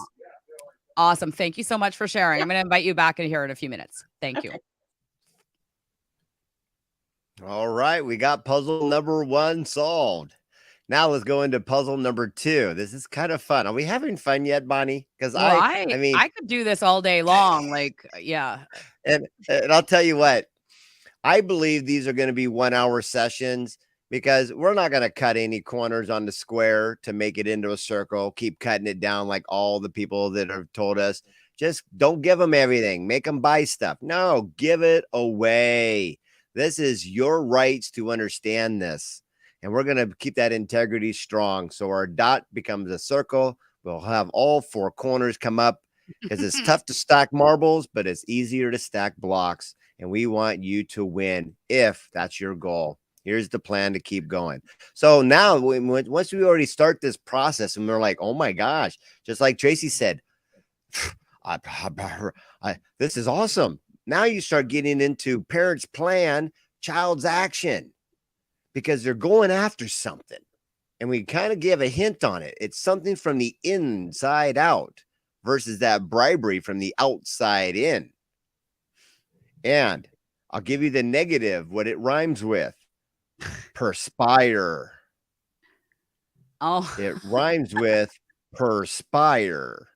Awesome. Thank you so much for sharing. Yeah. I'm going to invite you back in here in a few minutes. Thank you. Okay. All right, we got puzzle number 1 solved. Now let's go into puzzle number 2. This is kind of fun. Are we having fun yet, Bonnie? Because Well, I mean, I could do this all day long. Like, yeah. and I'll tell you what, I believe these are going to be 1-hour sessions because we're not going to cut any corners on the square to make it into a circle, keep cutting it down like all the people that have told us. Just don't give them everything. Make them buy stuff. No, give it away. This is your rights to understand this. And we're going to keep that integrity strong. So our dot becomes a circle. We'll have all four corners come up because it's tough to stack marbles, but it's easier to stack blocks. And we want you to win if that's your goal. Here's the plan to keep going. So now, once we already start this process and we're like, oh my gosh, just like Tracy said, this is awesome. Now you start getting into parents' plan, child's action, because they're going after something. And we kind of give a hint on it. It's something from the inside out versus that bribery from the outside in. And I'll give you the negative, what it rhymes with. Perspire. Oh, It rhymes with perspire.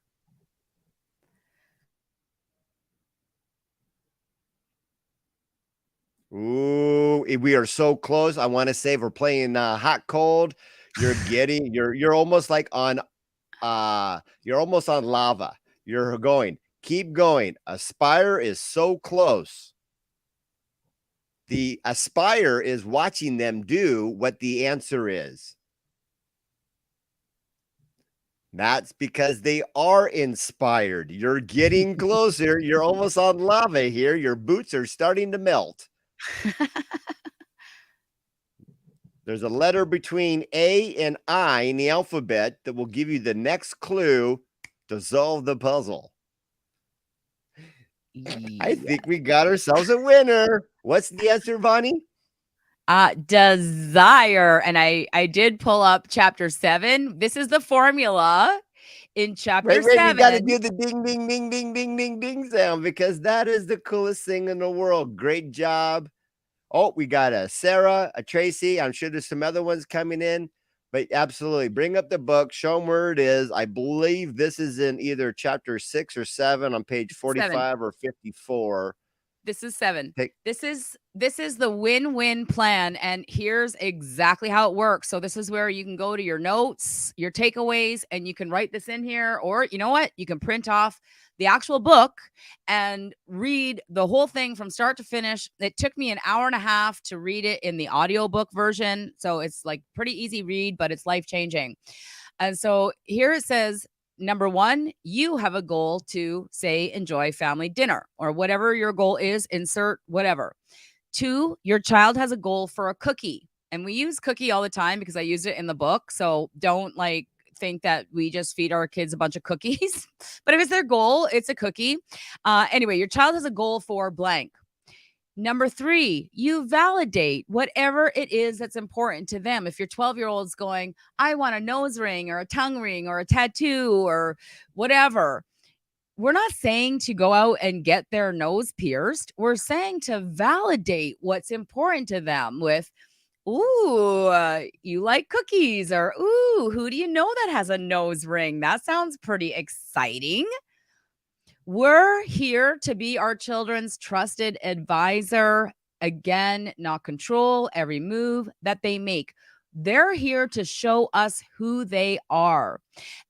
Ooh, we are so close. I want to say we're playing hot cold. You're almost like on you're almost on lava. You're going. Keep going. Aspire is so close. The aspire is watching them do what the answer is. That's because they are inspired. You're getting closer. You're almost on lava here. Your boots are starting to melt. There's a letter between A and I in the alphabet that will give you the next clue to solve the puzzle. I think we got ourselves a winner. What's the answer, Bonnie? Desire. And I did pull up chapter 7. This is the formula in chapter Wait, 7. you got to do the ding, ding, ding, ding, ding, ding, ding sound because that is the coolest thing in the world. Great job. Oh, we got a Sarah, a Tracy. I'm sure there's some other ones coming in, but absolutely bring up the book, show them where it is. I believe this is in either chapter 6 or 7 on page 45 7. Or 54. This is 7. This is the win-win plan, and here's exactly how it works. So this is where you can go to your notes, your takeaways, and you can write this in here, or you know what? You can print off the actual book and read the whole thing from start to finish. It took me an hour and a half to read it in the audiobook version. So it's like pretty easy read, but it's life-changing. And so here it says, number 1, you have a goal to, say, enjoy family dinner or whatever your goal is, insert whatever. 2, your child has a goal for a cookie. And we use cookie all the time because I used it in the book. So don't think that we just feed our kids a bunch of cookies. But if it's their goal, it's a cookie. Anyway, your child has a goal for blank. Number 3, you validate whatever it is that's important to them. If your 12-year-old's going, I want a nose ring or a tongue ring or a tattoo or whatever, we're not saying to go out and get their nose pierced. We're saying to validate what's important to them with, ooh, you like cookies, or ooh, who do you know that has a nose ring? That sounds pretty exciting. We're here to be our children's trusted advisor. Again, not control every move that they make. They're here to show us who they are.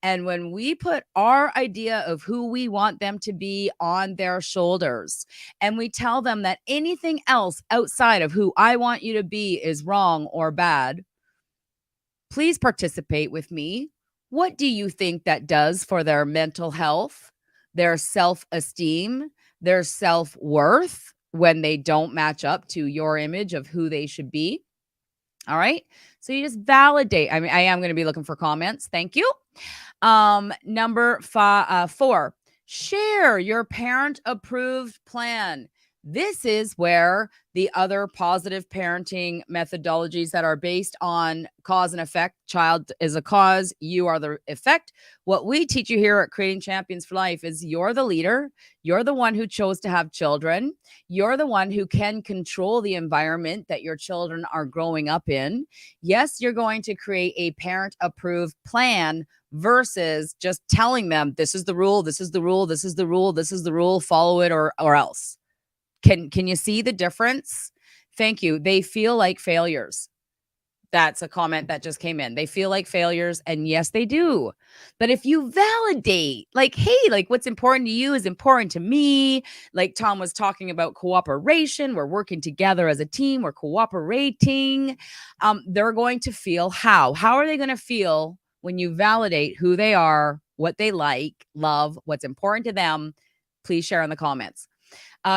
And when we put our idea of who we want them to be on their shoulders, and we tell them that anything else outside of who I want you to be is wrong or bad, please participate with me. What do you think that does for their mental health, their self-esteem, their self-worth when they don't match up to your image of who they should be? All right. So you just validate. I mean, I am going to be looking for comments. Thank you. Number 4, share your parent approved plan. This is where the other positive parenting methodologies that are based on cause and effect, child is a cause, you are the effect. What we teach you here at Creating Champions for Life is you're the leader. You're the one who chose to have children. You're the one who can control the environment that your children are growing up in. Yes, you're going to create a parent approved plan versus just telling them this is the rule, this is the rule, this is the rule, this is the rule, follow it or else. Can you see the difference? Thank you. They feel like failures. That's a comment that just came in. They feel like failures, and yes, they do. But if you validate, like, hey, like what's important to you is important to me. Like Tom was talking about cooperation. We're working together as a team, we're cooperating. They're going to feel how? How are they going to feel when you validate who they are, what they like, love, what's important to them? Please share in the comments.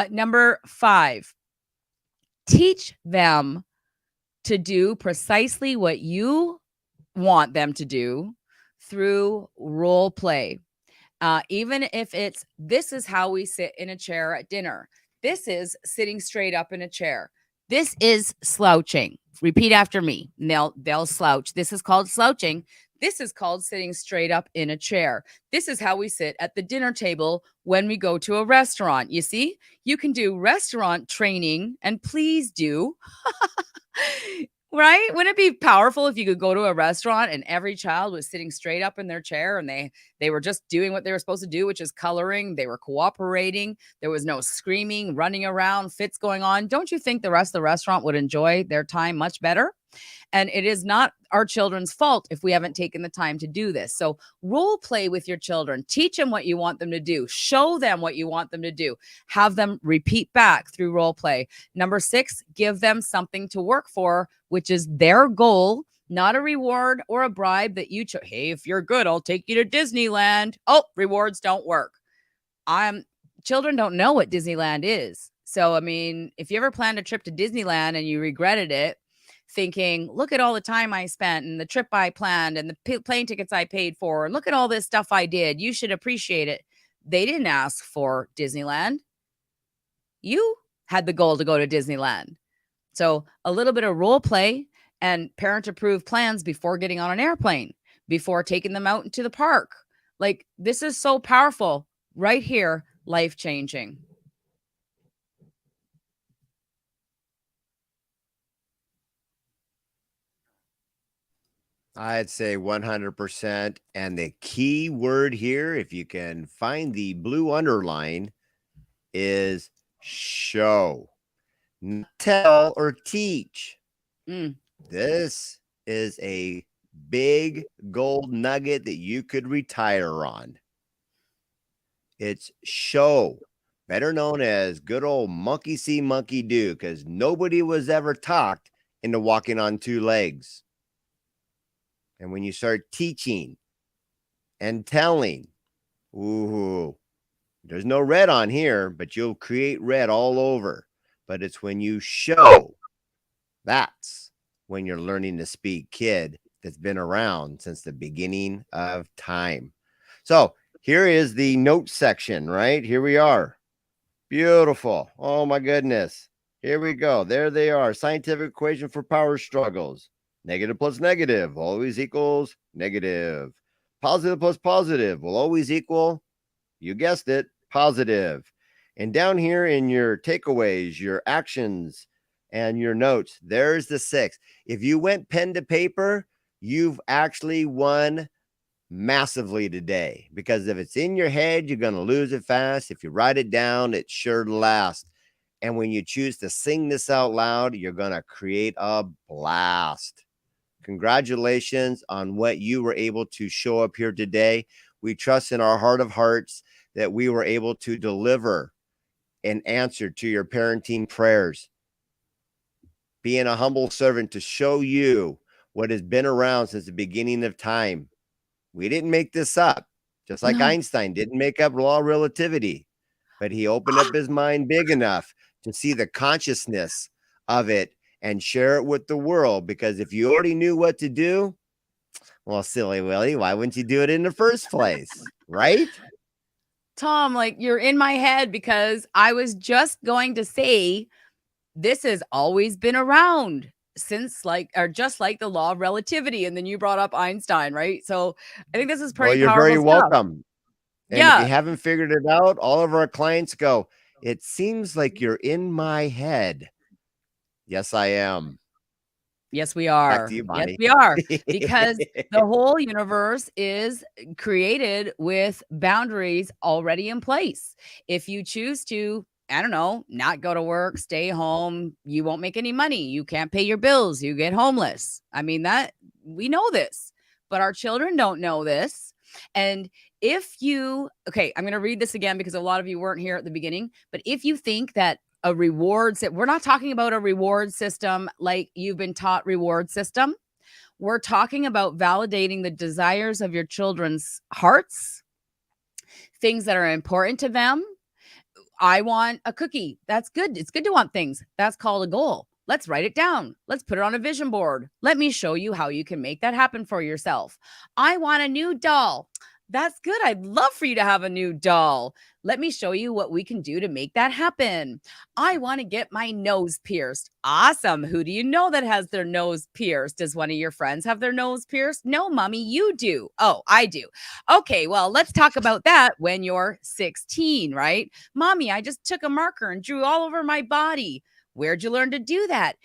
Number 5, teach them to do precisely what you want them to do through role play. Even if it's, this is how we sit in a chair at dinner. This is sitting straight up in a chair. This is slouching. Repeat after me. And they'll slouch. This is called slouching. This is called sitting straight up in a chair. This is how we sit at the dinner table when we go to a restaurant. You see, you can do restaurant training, and please do. Right? Wouldn't it be powerful if you could go to a restaurant and every child was sitting straight up in their chair and they were just doing what they were supposed to do, which is coloring, they were cooperating, there was no screaming, running around, fits going on. Don't you think the rest of the restaurant would enjoy their time much better? And it is not our children's fault if we haven't taken the time to do this. So role play with your children. Teach them what you want them to do. Show them what you want them to do. Have them repeat back through role play. Number 6, give them something to work for, which is their goal, not a reward or a bribe that you chose. Hey, if you're good, I'll take you to Disneyland. Oh, rewards don't work. Children don't know what Disneyland is. So, I mean, if you ever planned a trip to Disneyland and you regretted it, thinking, look at all the time I spent and the trip I planned and the plane tickets I paid for, and look at all this stuff I did. You should appreciate it. They didn't ask for Disneyland. You had the goal to go to Disneyland. So a little bit of role play and parent approved plans before getting on an airplane, before taking them out into the park. Like, this is so powerful right here, life changing. I'd say 100%. And the key word here, if you can find the blue underline, is show, not tell or teach. Mm. This is a big gold nugget that you could retire on. It's show, better known as good old monkey see, monkey do, because nobody was ever talked into walking on 2 legs. And when you start teaching and telling, ooh, there's no red on here, but you'll create red all over. But it's when you show, that's when you're learning to speak, kid that's been around since the beginning of time. So here is the note section, right? Here we are. Beautiful. Oh my goodness. Here we go. There they are. Scientific equation for power struggles. Negative plus negative always equals negative. Positive plus positive will always equal, you guessed it, positive. And down here in your takeaways, your actions, and your notes, there's the 6. If you went pen to paper, you've actually won massively today, because if it's in your head, you're going to lose it fast. If you write it down, it's sure to last. And when you choose to sing this out loud, you're going to create a blast. Congratulations on what you were able to show up here today. We trust in our heart of hearts that we were able to deliver an answer to your parenting prayers. Being a humble servant to show you what has been around since the beginning of time. We didn't make this up, just like Einstein didn't make up law of relativity, but he opened up his mind big enough to see the consciousness of it and share it with the world. Because if you already knew what to do, well, silly Willie, why wouldn't you do it in the first place? Right? Tom, like, you're in my head, because I was just going to say this has always been around since, like, or just like the law of relativity. And then you brought up Einstein, right? So I think this is pretty you're powerful very stuff. welcome. And Yeah. if you haven't figured it out, all of our clients go, it seems like you're in my head. Yes, I am. Yes, we are. Back to you, Yes, Bonnie. we are. Because the whole universe is created with boundaries already in place. If you choose to I don't know, not go to work, stay home. You won't make any money. You can't pay your bills. You get homeless. I mean, that we know this, but our children don't know this. And if you, okay, I'm going to read this again because a lot of you weren't here at the beginning, but if you think that a rewards, we're not talking about a reward system like you've been taught reward system. We're talking about validating the desires of your children's hearts, things that are important to them. I want a cookie. That's good. It's good to want things. That's called a goal. Let's write it down. Let's put it on a vision board. Let me show you how you can make that happen for yourself. I want a new doll. That's good. I'd love for you to have a new doll. Let me show you what we can do to make that happen. I want to get my nose pierced. Awesome. Who do you know that has their nose pierced? Does one of your friends have their nose pierced? No, mommy, you do. Oh, I do. Okay, well, let's talk about that when you're 16, right? Mommy, I just took a marker and drew all over my body. Where'd you learn to do that?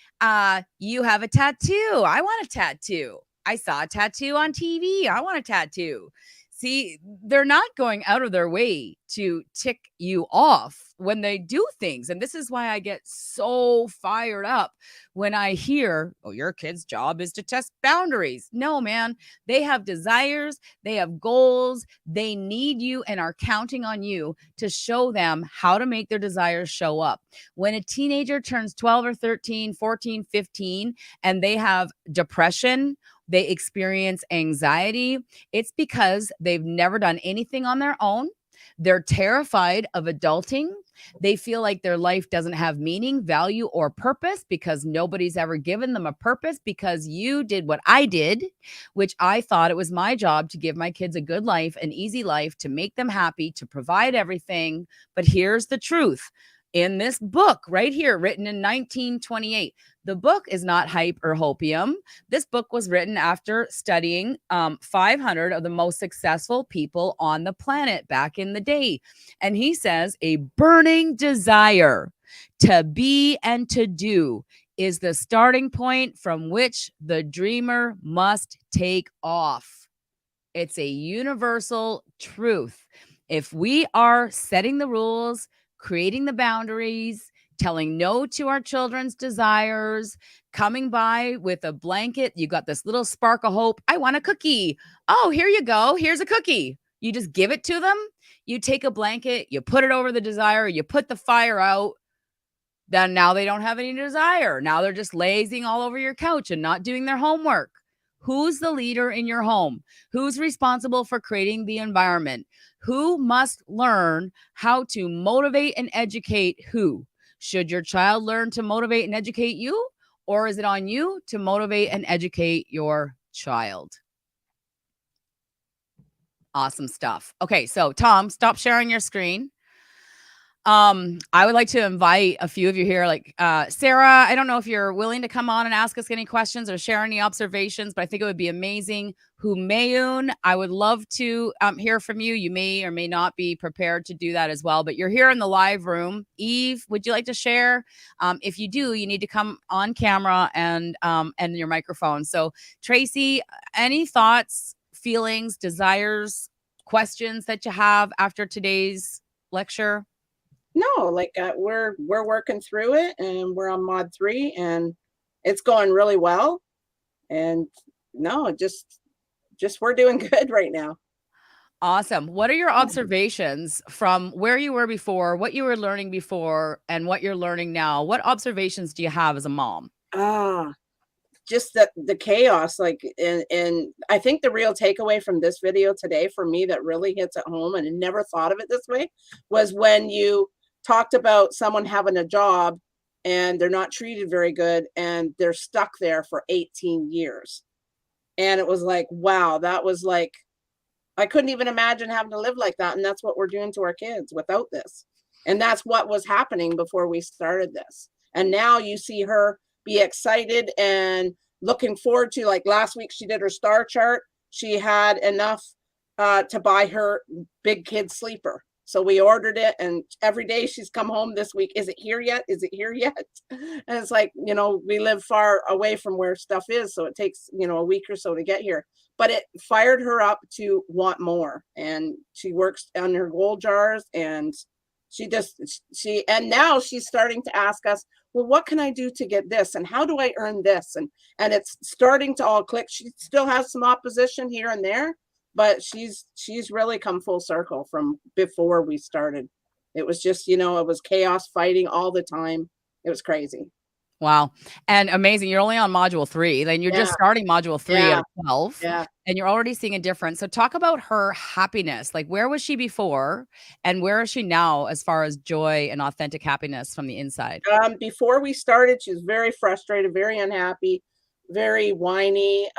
You have a tattoo. I want a tattoo. I saw a tattoo on TV. I want a tattoo. See, they're not going out of their way to tick you off when they do things. And this is why I get so fired up when I hear, oh, your kid's job is to test boundaries. No, man, they have desires, they have goals, they need you and are counting on you to show them how to make their desires show up. When a teenager turns 12 or 13, 14, 15, and they have depression, they experience anxiety, it's because they've never done anything on their own. They're terrified of adulting. They feel like their life doesn't have meaning, value, or purpose because nobody's ever given them a purpose because you did what I did, which I thought it was my job to give my kids a good life, an easy life, to make them happy, to provide everything. But here's the truth. In this book right here, written in 1928, the book is not hype or hopium. This book was written after studying 500 of the most successful people on the planet back in the day. And he says a burning desire to be and to do is the starting point from which the dreamer must take off. It's a universal truth. If we are setting the rules, creating the boundaries, telling no to our children's desires, coming by with a blanket, you got this little spark of hope. I want a cookie. Oh, here you go. Here's a cookie. You just give it to them. You take a blanket, you put it over the desire, you put the fire out. Then now they don't have any desire. Now they're just lazing all over your couch and not doing their homework. Who's the leader in your home? Who's responsible for creating the environment? Who must learn how to motivate and educate who? Should your child learn to motivate and educate you? Or is it on you to motivate and educate your child? Awesome stuff. Okay, so Tom, stop sharing your screen. I would like to invite a few of you here, like Sarah. I don't know if you're willing to come on and ask us any questions or share any observations, but I think it would be amazing. Humayun, I would love to hear from you. You may or may not be prepared to do that as well, but you're here in the live room. Eve, would you like to share? If you do, you need to come on camera and your microphone. So Tracy, any thoughts, feelings, desires, questions that you have after today's lecture? No, like we're working through it, and we're on mod 3, and it's going really well. And no, just we're doing good right now. Awesome. What are your observations from where you were before, what you were learning before, and what you're learning now? What observations do you have as a mom? Just the chaos, like, and I think the real takeaway from this video today for me that really hits at home, and I never thought of it this way, was when you talked about someone having a job and they're not treated very good and they're stuck there for 18 years. And it was like, wow, that was like, I couldn't even imagine having to live like that. And that's what we're doing to our kids without this. And that's what was happening before we started this. And now you see her be excited and looking forward to, like last week, she did her star chart. She had enough to buy her big kid sleeper. So we ordered it, and every day she's come home this week. Is it here yet? Is it here yet? And it's like, you know, we live far away from where stuff is. So it takes, you know, a week or so to get here. But it fired her up to want more. And she works on her goal jars, and And now she's starting to ask us, well, what can I do to get this? And how do I earn this? And it's starting to all click. She still has some opposition here and there, but she's really come full circle from before we started. It was just, it was chaos, fighting all the time. It was crazy. Wow. And amazing. You're only on module 3. Then you're just starting module 3 out of 12. Yeah. And you're already seeing a difference. So talk about her happiness. Like, where was she before and where is she now as far as joy and authentic happiness from the inside? Before we started, she was very frustrated, very unhappy, very whiny.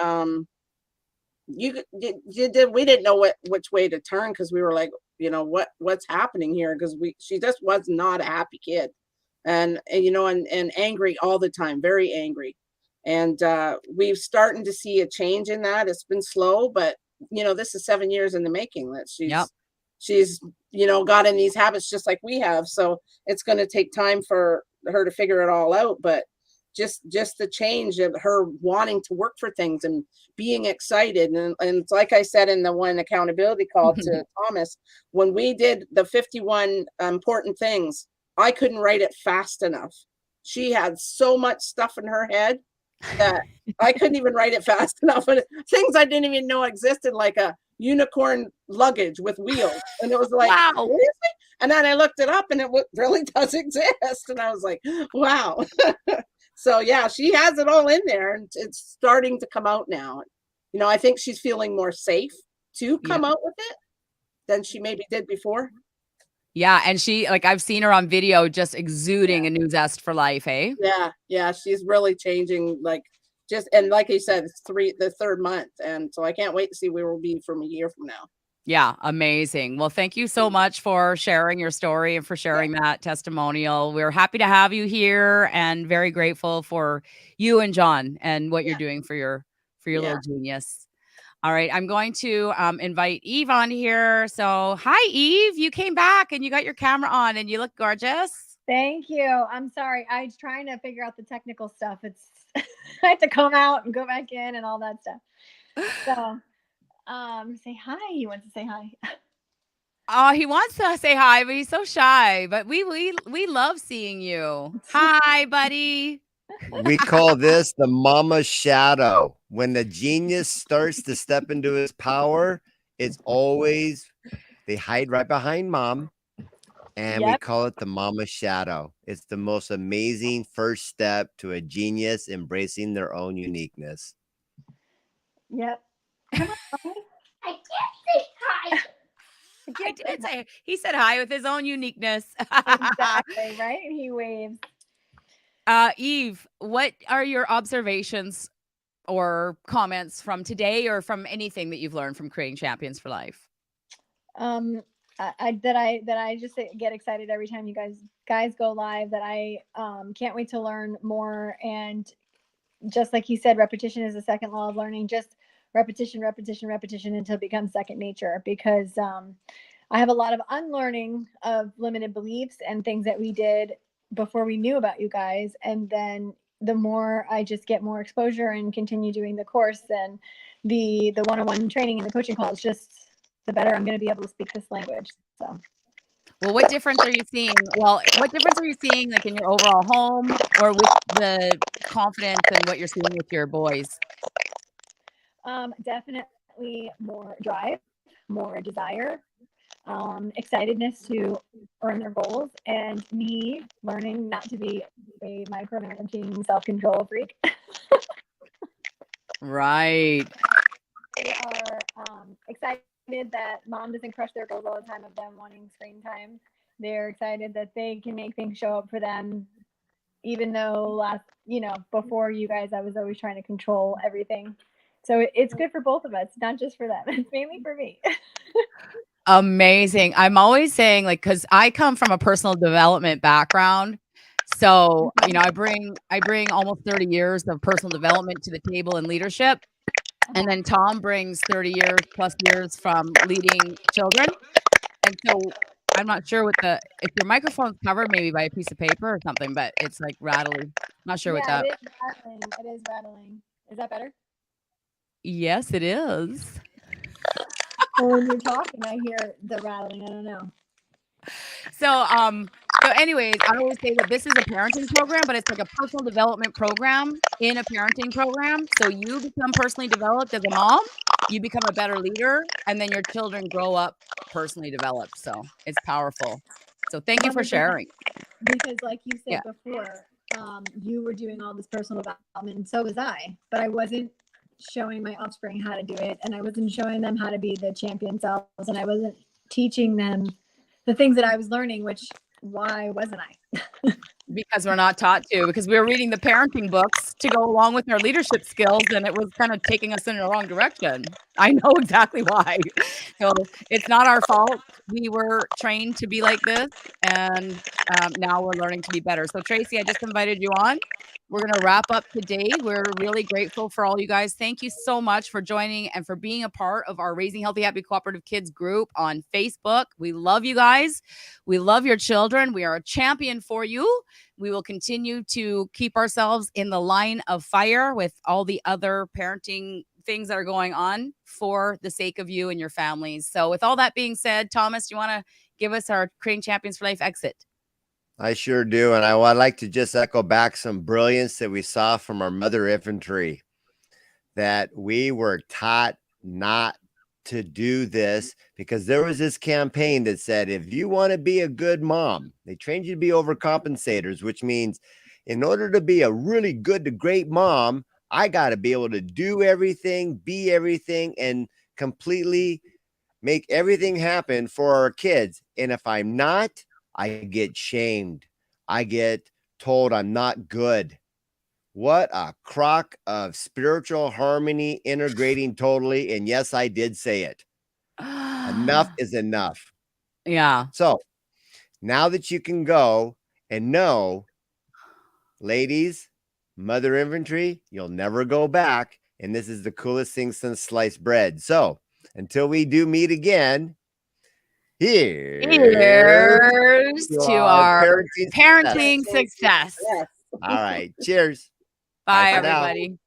We didn't know which way to turn, because we were like, what's happening here? Because she just was not a happy kid, and angry all the time, very angry. And we're starting to see a change in that. It's been slow, but this is 7 years in the making that she's got in these habits just like we have. So it's going to take time for her to figure it all out. But just the change of her wanting to work for things and being excited. And it's like I said in the one accountability call to Thomas, when we did the 51 important things, I couldn't write it fast enough. She had so much stuff in her head that I couldn't even write it fast enough. And things I didn't even know existed, like a unicorn luggage with wheels. And it was like, wow. Seriously? And then I looked it up and it really does exist. And I was like, wow. So yeah, she has it all in there, and it's starting to come out now. I think she's feeling more safe to come out with it than she maybe did before. Yeah. And she, like, I've seen her on video just exuding a new zest for life, eh? Yeah. She's really changing, and like you said, it's the third month. And so I can't wait to see where we'll be from a year from now. Yeah, amazing. Well, thank you so much for sharing your story and for sharing that testimonial. We're happy to have you here and very grateful for you and John and what you're doing for your little genius. All right, I'm going to invite Eve on here. So, hi, Eve. You came back and you got your camera on and you look gorgeous. Thank you. I'm sorry. I was trying to figure out the technical stuff. I had to come out and go back in and all that stuff. So, say hi. He wants to say hi. Oh, he wants to say hi, but he's so shy. But we love seeing you. Hi, buddy. We call this the mama shadow. When the genius starts to step into his power, it's always they hide right behind mom, and we call it the mama shadow. It's the most amazing first step to a genius embracing their own uniqueness. Yep. I can't say hi. I did say he said hi with his own uniqueness. Exactly, right? He waves. Eve, what are your observations or comments from today or from anything that you've learned from creating Champions for Life? I just get excited every time you guys go live, that I can't wait to learn more. And just like he said, repetition is the second law of learning. Just repetition until it becomes second nature, because I have a lot of unlearning of limited beliefs and things that we did before we knew about you guys. And then the more I just get more exposure and continue doing the course and the one-on-one training and the coaching calls, just the better I'm going to be able to speak this language. So, well, what difference are you seeing? Like in your overall home or with the confidence and what you're seeing with your boys? Definitely more drive, more desire, excitedness to earn their goals, and me learning not to be a micromanaging self-control freak. Right. They are excited that mom doesn't crush their goals all the time of them wanting screen time. They're excited that they can make things show up for them, even though before you guys, I was always trying to control everything. So it's good for both of us, not just for them. It's mainly for me. Amazing. I'm always saying, like, because I come from a personal development background. So, I bring almost 30 years of personal development to the table and leadership. And then Tom brings 30 plus years from leading children. And so I'm not sure if your microphone's covered maybe by a piece of paper or something, but it's like rattling. Not sure what that. It is rattling. It is rattling. Is that better? Yes, it is. Well, when you're talking, I hear the rattling. I don't know. So anyways, I always say that this is a parenting program, but it's like a personal development program in a parenting program. So you become personally developed as a mom, you become a better leader, and then your children grow up personally developed. So it's powerful. So thank you for 100%. sharing. Because like you said Yeah. before, you were doing all this personal development and so was I, but I wasn't showing my offspring how to do it, and I wasn't showing them how to be the champion selves, and I wasn't teaching them the things that I was learning, which why wasn't I? Because we're not taught to, because we were reading the parenting books to go along with our leadership skills, and it was kind of taking us in the wrong direction. I know exactly why. So it's not our fault. We were trained to be like this, and now we're learning to be better. So Tracy, I just invited you on. We're going to wrap up today. We're really grateful for all you guys. Thank you so much for joining and for being a part of our Raising Healthy, Happy, Cooperative Kids group on Facebook. We love you guys. We love your children. We are a champion for you. We will continue to keep ourselves in the line of fire with all the other parenting things that are going on for the sake of you and your families. So with all that being said, Thomas, do you want to give us our Crane Champions for Life exit? I sure do. And I would like to just echo back some brilliance that we saw from our mother infantry, that we were taught not to do this because there was this campaign that said, if you want to be a good mom, they trained you to be overcompensators, which means in order to be a really good to great mom, I got to be able to do everything, be everything, and completely make everything happen for our kids. And if I'm not, I get shamed. I get told I'm not good. What a crock of spiritual harmony integrating totally. And yes, I did say it. Enough is enough. Yeah. So now that you can go and know, ladies, mother infantry, you'll never go back. And this is the coolest thing since sliced bread. So until we do meet again, here's to our parenting success. parenting success. Yes. All right. Cheers. Bye, for now. everybody.